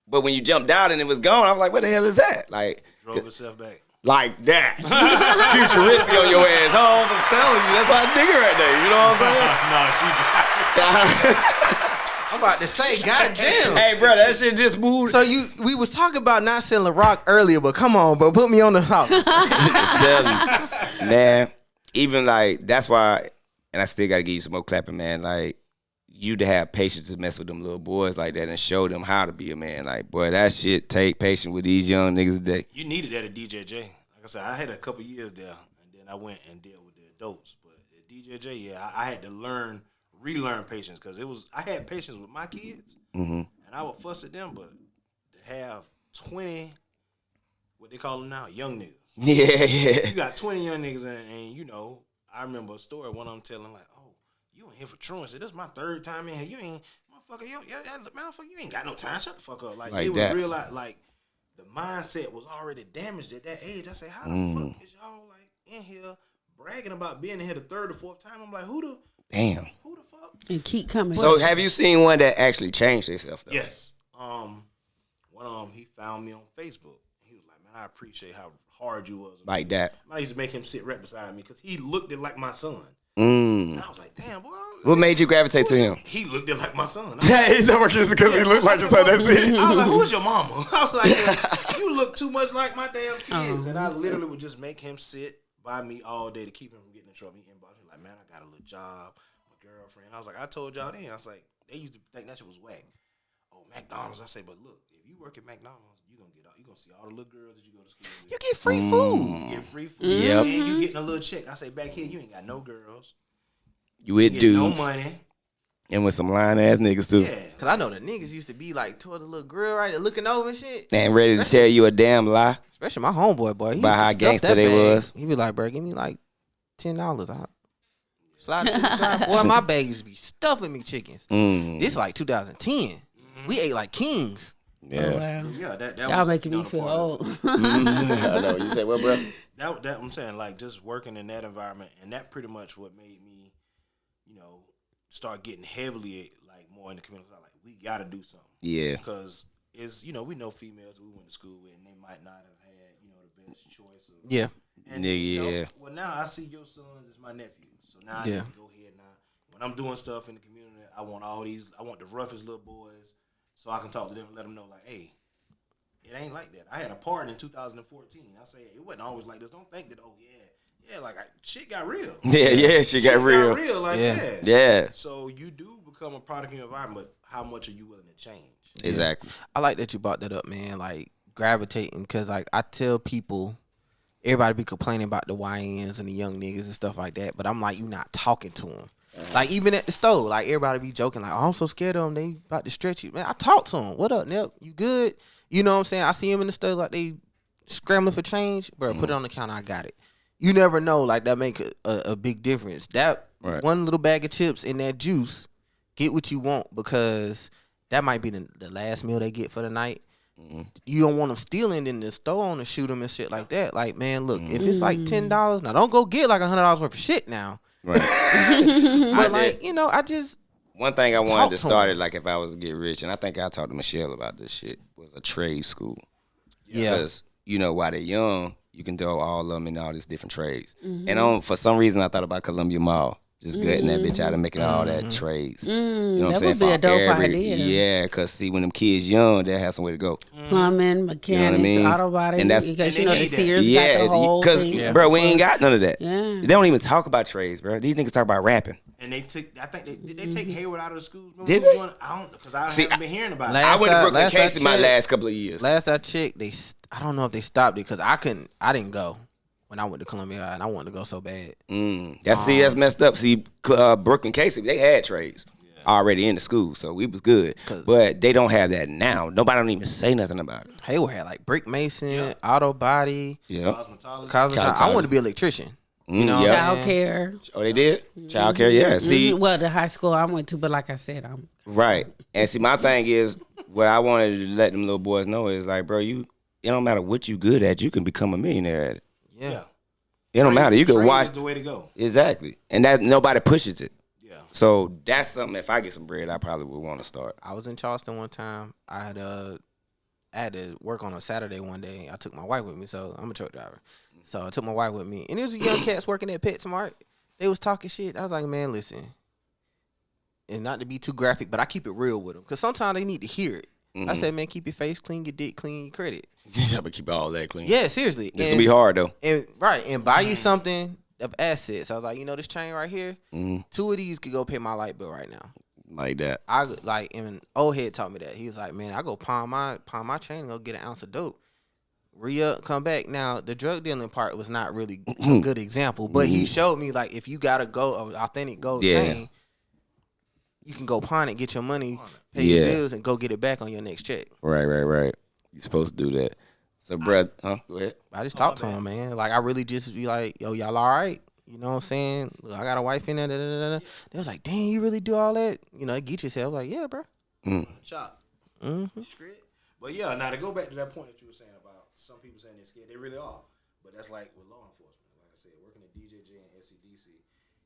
But when you jumped out and it was gone, I was like, what the hell is that? Like, Drove itself back. like that. Futuristic on your ass. Oh, I'm telling you, that's my nigga right there. You know what I'm saying? No, she drive. I'm about to say, goddamn. Hey, bro, that shit just moved. So we was talking about not selling rock earlier, but come on, bro, put me on the top. Man, even like, that's why, and I still got to give you some more clapping, man. Like, you to have patience to mess with them little boys like that and show them how to be a man. Like, boy, that shit take patience with these young niggas today. You needed that at DJJ. Like I said, I had a couple years there, and then I went and dealt with the adults. But at DJJ, yeah, I had to relearn patience because I had patience with my kids, and I would fuss at them, but to have 20, what they call them now, young niggas. Yeah. You got 20 young niggas, and you know, I remember a story, one of them telling like, oh, you in here for truancy. This is my third time in here. You ain't, motherfucker, motherfucker, you ain't got no time. Shut the fuck up. Like it was that. real, like the mindset was already damaged at that age. I say, how the fuck is y'all like in here bragging about being in here the third or fourth time? I'm like, who the fuck? And keep coming. So have you seen one that actually changed themselves though? Yes. One of them, he found me on Facebook. He was like, man, I appreciate how hard you was. Like that. I used to make him sit right beside me because he looked it like my son. Mm. And I was like, damn, boy. What made you gravitate to him? He looked it like my son. He's so much just because he looked like your son. That's it. I was like, who's your mama? I was like, you look too much like my damn kids. And I literally would just make him sit by me all day to keep him from getting in trouble. He inboxed me like, man, I got a little job, my girlfriend. I was like, I told y'all then. I was like, they used to think that shit was whack. Oh, McDonald's. I say, but look, if you work at McDonald's, you gonna see all the little girls that you go to school with. You get free food. You get free food. Yep. And you getting a little check. I say, back here, you ain't got no girls. You with Get dudes. no money. And with some lying ass niggas too. Yeah. Cause I know the niggas used to be like toward the little grill right there looking over and shit. And ready to tell you a damn lie. Especially my homeboy, boy. He About used to how stuff gangster that they bag. was. He be like, bro, give me like $10 out. Slide it to the side. Boy, my bag used to be stuffing me chickens. This like 2010. We ate like kings. Yeah. Oh, wow. Yeah, that Y'all was making me another feel part of old. it. I know. You say what, bro? That I'm saying, like, just working in that environment, and that pretty much what made me, you know, start getting heavily like more in the community. Like, we got to do something. Yeah. Because it's, you know, we know females we went to school with, and they might not have had, you know, the best choice. Yeah. And, Yeah, you know, yeah. well, now I see your sons as my nephews, so now I Yeah. need to go ahead now. When I'm doing stuff in the community, I want the roughest little boys, so I can talk to them and let them know, like, hey, it ain't like that. I had a party in 2014. I say it wasn't always like this. Don't think that. Oh yeah, like shit got real. Yeah, she got real. Like Yeah. that. Yeah. So you do become a product of your environment, but how much are you willing to change? Exactly. I like that you brought that up, man. Like gravitating, cause like I tell people, everybody be complaining about the YNs and the young niggas and stuff like that, but I'm like, you not talking to them. Like even at the store, like everybody be joking, like, oh, I'm so scared of them. They about to stretch you, man. I talk to them. What up, Nip? You good? You know what I'm saying? I see them in the store like they scrambling for change, bro. Put it on the counter. I got it. You never know. Like that make a big difference. That one little bag of chips and that juice, get what you want because that might be the last meal they get for the night. You don't want them stealing in the store on to shoot them and shit like that. Like, man, look, if it's like $10, now don't go get like $100 worth of shit now. Right. But like, you know, I just One thing I Just wanted talk to to start him. it like if I was to get rich, and I think I talked to Michelle about this shit, was a trade school. yeah. Because, you know, while they're young, you can throw all of them in all these different trades. And for some reason, I thought about Columbia Mall. Just gutting that bitch out and making all that trades. You know what I'm That saying? would be a For dope idea. Yeah, because see, when them kids young, they'll have somewhere to go. Plumbing, mechanics, mean? auto body, And that's- because and you know they the need that. Sears got Yeah, the whole because, thing. bro, we ain't got none of that. Yeah. They don't even talk about trades, bro. These niggas talk about rapping. And they took. I think did they take Hayward out of the schools? Remember Did we was they? doing- I don't because I See, haven't been hearing about it. Last I went to time- Brooklyn last I Case in my checked- last couple of years. Last I checked, I don't know if they stopped it because I didn't go when I went to Columbia High and I wanted to go so bad. That's messed up. See, Brooklyn Casey, they had trades already in the school, so we was good. But they don't have that now. Nobody don't even say nothing about it. Hayward had like brick mason, auto body, Yeah. Cosmetology. cosmetology. I wanted to be an electrician. You know, what I'm Child saying? care. Oh, they did? Child care, yeah. See, Well, the high school I went to, but like I said, I'm right. And see, my thing is, what I wanted to let them little boys know is like, bro, it don't matter what you good at, you can become a millionaire at it. Yeah. It don't matter. You can Trade watch. is the way to go. Exactly. And that nobody pushes it. Yeah. So that's something, if I get some bread, I probably would want to start. I was in Charleston one time. I had to work on a Saturday one day. I took my wife with me, so I'm a truck driver. So I took my wife with me, and it was young cats working at PetSmart. They was talking shit. I was like, man, listen, and not to be too graphic, but I keep it real with them because sometimes they need to hear it. I said, man, keep your face clean, your dick clean, your credit. Yeah, but keep all that clean. Yeah, seriously. It's gonna be hard though. And buy you something of assets. I was like, you know, this chain right here, 2 of these could go pay my light bill right now. Like that. And old head taught me that. He was like, man, I go pawn my chain and go get an ounce of dope. re-up, come back. Now, the drug dealing part was not really a good example, but he showed me, like, if you got a authentic gold chain, you can go pawn it, get your money, pay your bills, and go get it back on your next check. Right. You're supposed to do that. So, Brad, go ahead. I just talked to him, man. Like, I really just be like, yo, y'all all right? You know what I'm saying? Look, I got a wife in there. They was like, dang, you really do all that? You know, get yourself. I was like, yeah, bro. Shot. But yeah, now to go back to that point that you were saying about some people saying they're scared, they really are. But that's like with law enforcement. Like I said, working at DJJ and SCDC,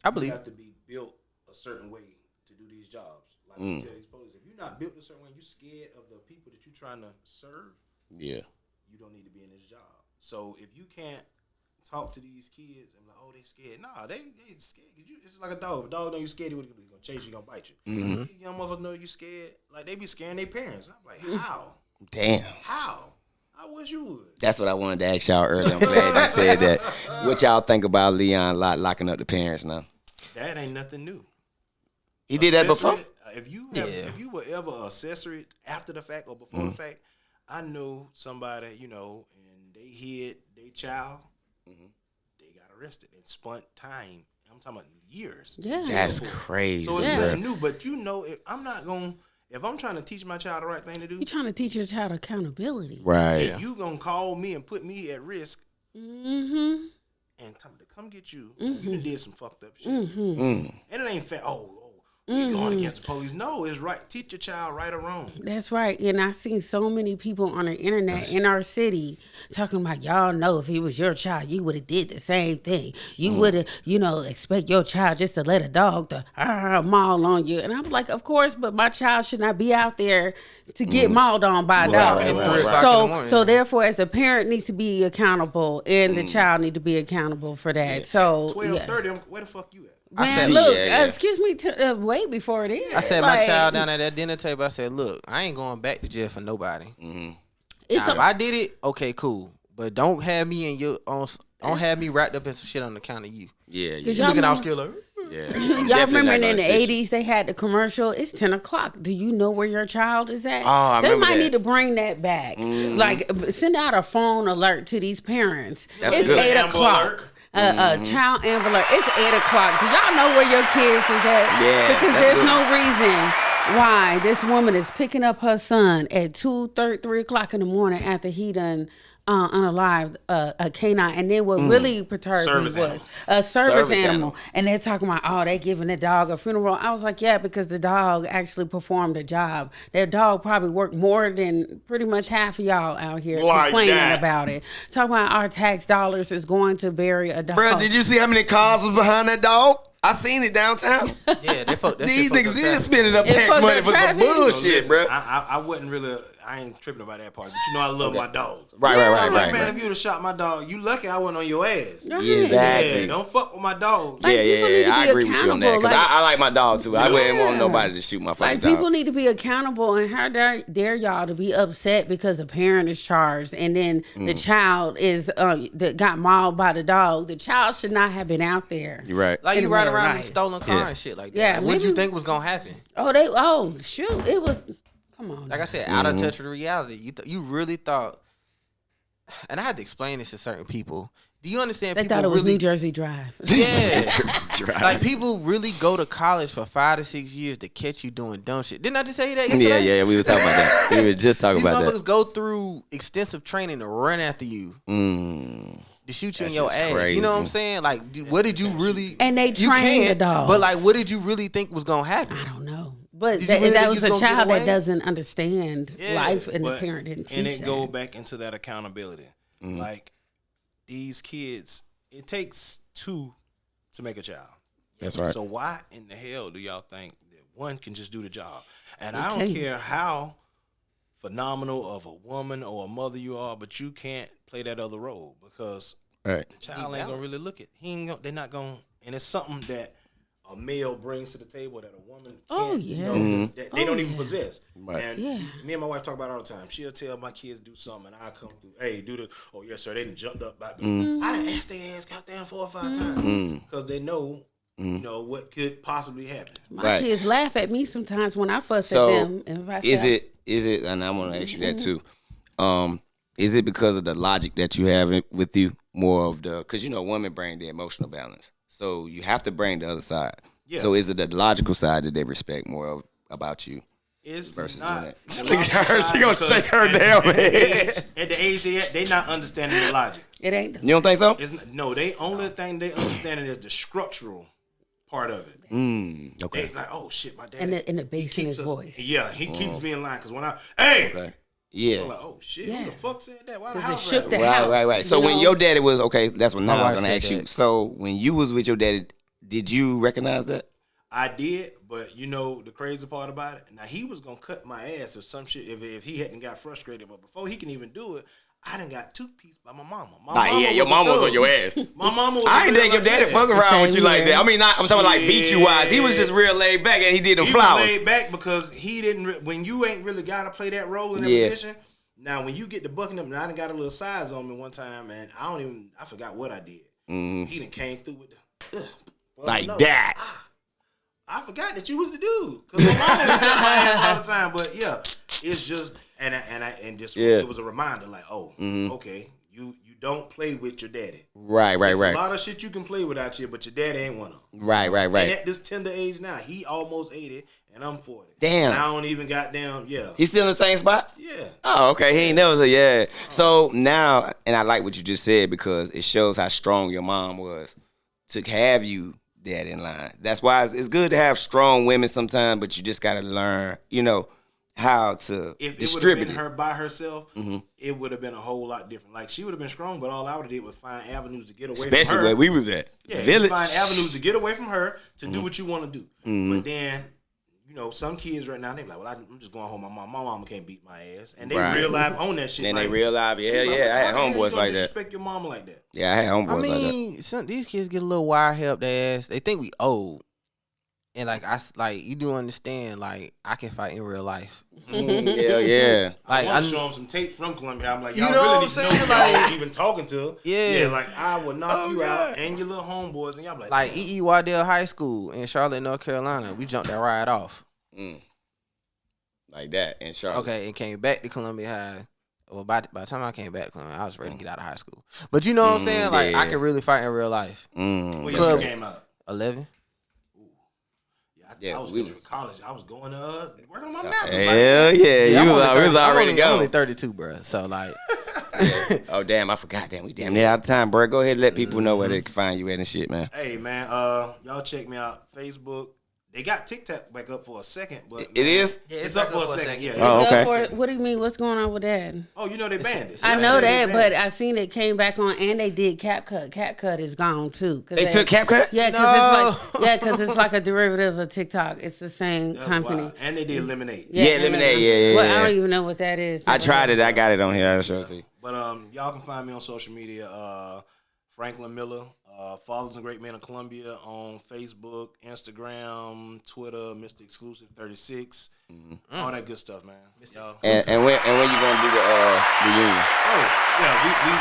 I believe you have to be built a certain way to do these jobs. Like you tell these police, if you're not built a certain way, you're scared of the people that you're trying to serve. Yeah, you don't need to be in this job. So if you can't talk to these kids and be like, oh, they scared. Nah, they scared. It's like a dog. If a dog know you scared, he's gonna chase you, gonna bite you. Young motherfuckers know you scared. Like they be scaring their parents. I'm like, how? Damn. How? I wish you would. That's what I wanted to ask y'all earlier. I'm glad you said that. What y'all think about Leon locking up the parents now? That ain't nothing new. He did that before? If you were ever accessory after the fact or before the fact, I know somebody, you know, and they hid their child, they got arrested and spent time. I'm talking about years. Yeah. That's crazy. So it's nothing new, but you know, if I'm trying to teach my child the right thing to do, You're trying to teach your child accountability. Right. and you gonna call me and put me at risk Mm-hmm. and tell me to come get you, you done did some fucked up shit. And it ain't fair. You going against the police. No, it's right. Teach your child right or wrong. That's right. And I've seen so many people on the internet in our city talking about, y'all know if it was your child, you would have did the same thing. You would have, expect your child just to let a dog to maul on you. And I'm like, of course, but my child should not be out there to get mauled on by a dog. Right. So therefore, as the parent needs to be accountable and the child need to be accountable for that. Yeah. So 12:30, where the fuck you at? Man, look, excuse me, way before then. I sat my child down at that dinner table. I said, look, I ain't going back to jail for nobody. If I did it, okay, cool. But don't have me don't have me wrapped up in some shit on the account of you. Yeah. You looking out scared like, y'all remember in the 80s they had the commercial, it's 10 o'clock. Do you know where your child is at? Oh, they might need to bring that back. Like, send out a phone alert to these parents. It's 8 o'clock. Child Amber Alert. It's 8 o'clock. Do y'all know where your kids is at? Yeah. Because there's no reason why this woman is picking up her son at 3 o'clock in the morning after he done unalived a canine. And then what really perturbed me was a service animal. And they're talking about, they giving the dog a funeral. I was like, yeah, because the dog actually performed a job. That dog probably worked more than pretty much half of y'all out here complaining about it. Talking about our tax dollars is going to bury a dog. Bro, did you see how many cars was behind that dog? I seen it downtown. Yeah, these niggas is spending up tax money for some bullshit, bro. I wasn't really. I ain't tripping about that part, but you know I love my dogs. Right. Man, if you would have shot my dog, you lucky I wasn't on your ass. Right. Exactly. Yeah, don't fuck with my dogs. Like, I agree with you on that. Because I like my dog too. I wouldn't want nobody to shoot my fucking dog. People need to be accountable, and how dare y'all to be upset because the parent is charged and then the child is that got mauled by the dog. The child should not have been out there. You're right. Like you ride around in a stolen car and shit like that. Yeah, What'd you think was gonna happen? Shoot, it was. Come on. Like I said, out of touch with reality. You really thought, and I had to explain this to certain people. Do you understand? They thought it was New Jersey Drive. Yeah, like people really go to college for 5 to 6 years to catch you doing dumb shit. Didn't I just say that yesterday? Yeah, we was talking about that. We were just talking about that. These motherfuckers go through extensive training to run after you. To shoot you in your ass. Crazy. You know what I'm saying? Like, what did you really? And they train the dog. But like, what did you really think was gonna happen? I don't know. But that was a child that doesn't understand life, and the parent didn't teach and it go back into that accountability. Like, these kids, it takes two to make a child. That's right. So why in the hell do y'all think that one can just do the job? And I don't care how phenomenal of a woman or a mother you are, but you can't play that other role because the child ain't gonna really look at. They're not gonna, and it's something that a male brings to the table that a woman can't, that they don't even possess. Right. And me and my wife talk about it all the time. She'll tell my kids do something, and I come through, hey, do the, oh, yes, sir, they done jumped up. I done asked their ass goddamn 4 or 5 times because they know, you know, what could possibly happen. My kids laugh at me sometimes when I fuss at them. And if I is it, and I want to ask you that too, is it because of the logic that you have with you more of the, because women bring the emotional balance, so you have to bring the other side. Yeah. So is it the logical side that they respect more of about you? It's versus not. She gonna shake her damn head. At the age they not understanding the logic. It ain't. You don't think so? No, they only thing they understanding is the structural part of it. Okay. They like, oh shit, my dad. And the bass in his voice. Yeah, he keeps me in line because when okay. Yeah. I'm like, oh shit, who the fuck said that? Why the Because house it shook the Right, house. right. So when your daddy was that's what now I'm gonna ask you. that. So when you was with your daddy, did you recognize that? I did, but the crazy part about it. Now he was gonna cut my ass or some shit if he hadn't got frustrated. But before he can even do it, I done got two-piece by my mama. Your mama was on your ass. My mama was. I ain't think your daddy fuck around with you like that. I mean, I'm talking like beat you wise. He was just real laid back and he did them flowers. He was laid back because he didn't. When you ain't really gotta play that role in that position. Now when you get the bucking up, now I done got a little size on me one time, and I forgot what I did. He done came through with the like that. I forgot that you was the dude because my mama was in my ass all the time. But yeah, it's just it was a reminder like, okay, you don't play with your daddy. Right. A lot of shit you can play without you, but your daddy ain't one of them. Right. And at this tender age now, he almost 80 and I'm 40. Damn. And I don't even goddamn He's still in the same spot? Yeah. Oh, okay. He ain't never said So now, and I like what you just said because it shows how strong your mom was to have you dead in line. That's why it's good to have strong women sometimes, but you just got to learn, how to if distribute it would have been her by herself, it would have been a whole lot different. Like she would have been strong, but all I would have did was find avenues to get away from her. Especially where we was at. Yeah, Village. Find avenues to get away from her to do what you want to do. But then, some kids right now, they be like, well, I'm just going home. My mama can't beat my ass. And they real life own that shit. And like, they real life, I had homeboys like that. Respect your mama like that. Yeah, I had homeboys like that. These kids get a little wire help their ass. They think we old. And you do understand, I can fight in real life. Yeah. I want to show them some tape from Columbia. I'm like, y'all really need to know y'all even talking to. Yeah, I will knock you out and your little homeboys, and y'all be like E.E. Waddell High School in Charlotte, North Carolina. We jumped that ride off. Like that in Charlotte. Okay, and came back to Columbia High. Well, by the time I came back to Columbia, I was ready to get out of high school. But you know what I'm saying? I can really fight in real life. What year you came out? 11. I was in college. I was going to working on my master's. Hell yeah. You was already going. I'm only 32, bro. So, oh, damn. I forgot. Damn, we damn near out of time, bro. Go ahead and let people know where they can find you at and shit, man. Hey, man. Y'all check me out. Facebook. They got TikTok back up for a second, but it is. Yeah, it's up for a second. Yeah. Oh, okay. What do you mean? What's going on with that? Oh, they banned it. I know that, but I seen it came back on, and they did CapCut. CapCut is gone too. They took CapCut. Yeah, because it's like a derivative of TikTok. It's the same company. Wild. And they did Lemonade. Yeah, Lemonade. Yeah. Well, I don't even know what that is. I tried it. I got it on here. I'll show it to you. But y'all can find me on social media. Franklin Miller. Fathers and Great Men of Columbia on Facebook, Instagram, Twitter, Mr. Exclusive 36, all that good stuff, man. And when you gonna do the reunion? Oh yeah, we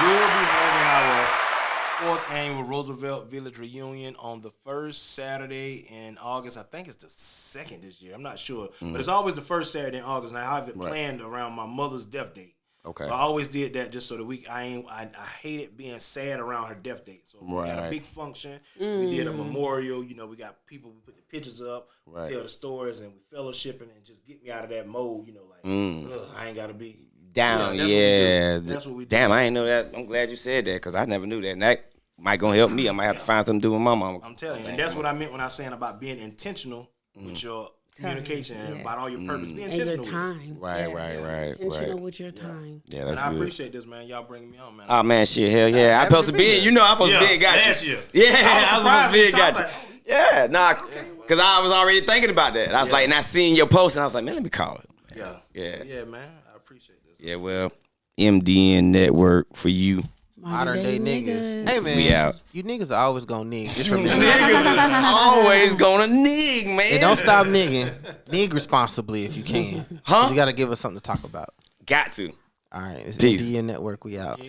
will be having our 4th annual Roosevelt Village reunion on the first Saturday in August. I think it's the 2nd this year. I'm not sure, but it's always the first Saturday in August. And I have it planned around my mother's death date. Okay. So I always did that just so that I hated being sad around her death date. So we had a big function. We did a memorial. We got people. We put the pictures up, tell the stories, and we fellowshipping and just get me out of that mode. I ain't gotta be down. That's what we do. Damn, I ain't know that. I'm glad you said that because I never knew that. And that might gonna help me. I might have to find something to do with my mama. I'm telling you, and that's what I meant when I was saying about being intentional with your communication and about all your purpose. Be intentional and your time. Right. Intentional with your time. Yeah, that's good. I good. appreciate this, man. Y'all bringing me on, man. Oh, man, shit, hell yeah. I'm supposed to be, I'm supposed to be got last you. Year. Yeah, I was supposed to be got you. Like, yeah, nah, because I was already thinking about that. I was like, and I seen your post, and I was like, man, let me call it. Yeah, man. I appreciate this. Yeah, well, MDN Network for you. Modern day niggas. Hey, man. We out. You niggas are always gonna nig. Just remember. Niggas is always gonna nig, man. And don't stop nigging. Nig responsibly if you can. Huh? You gotta give us something to talk about. Got to. All right. It's Peace. MDN Network. We out.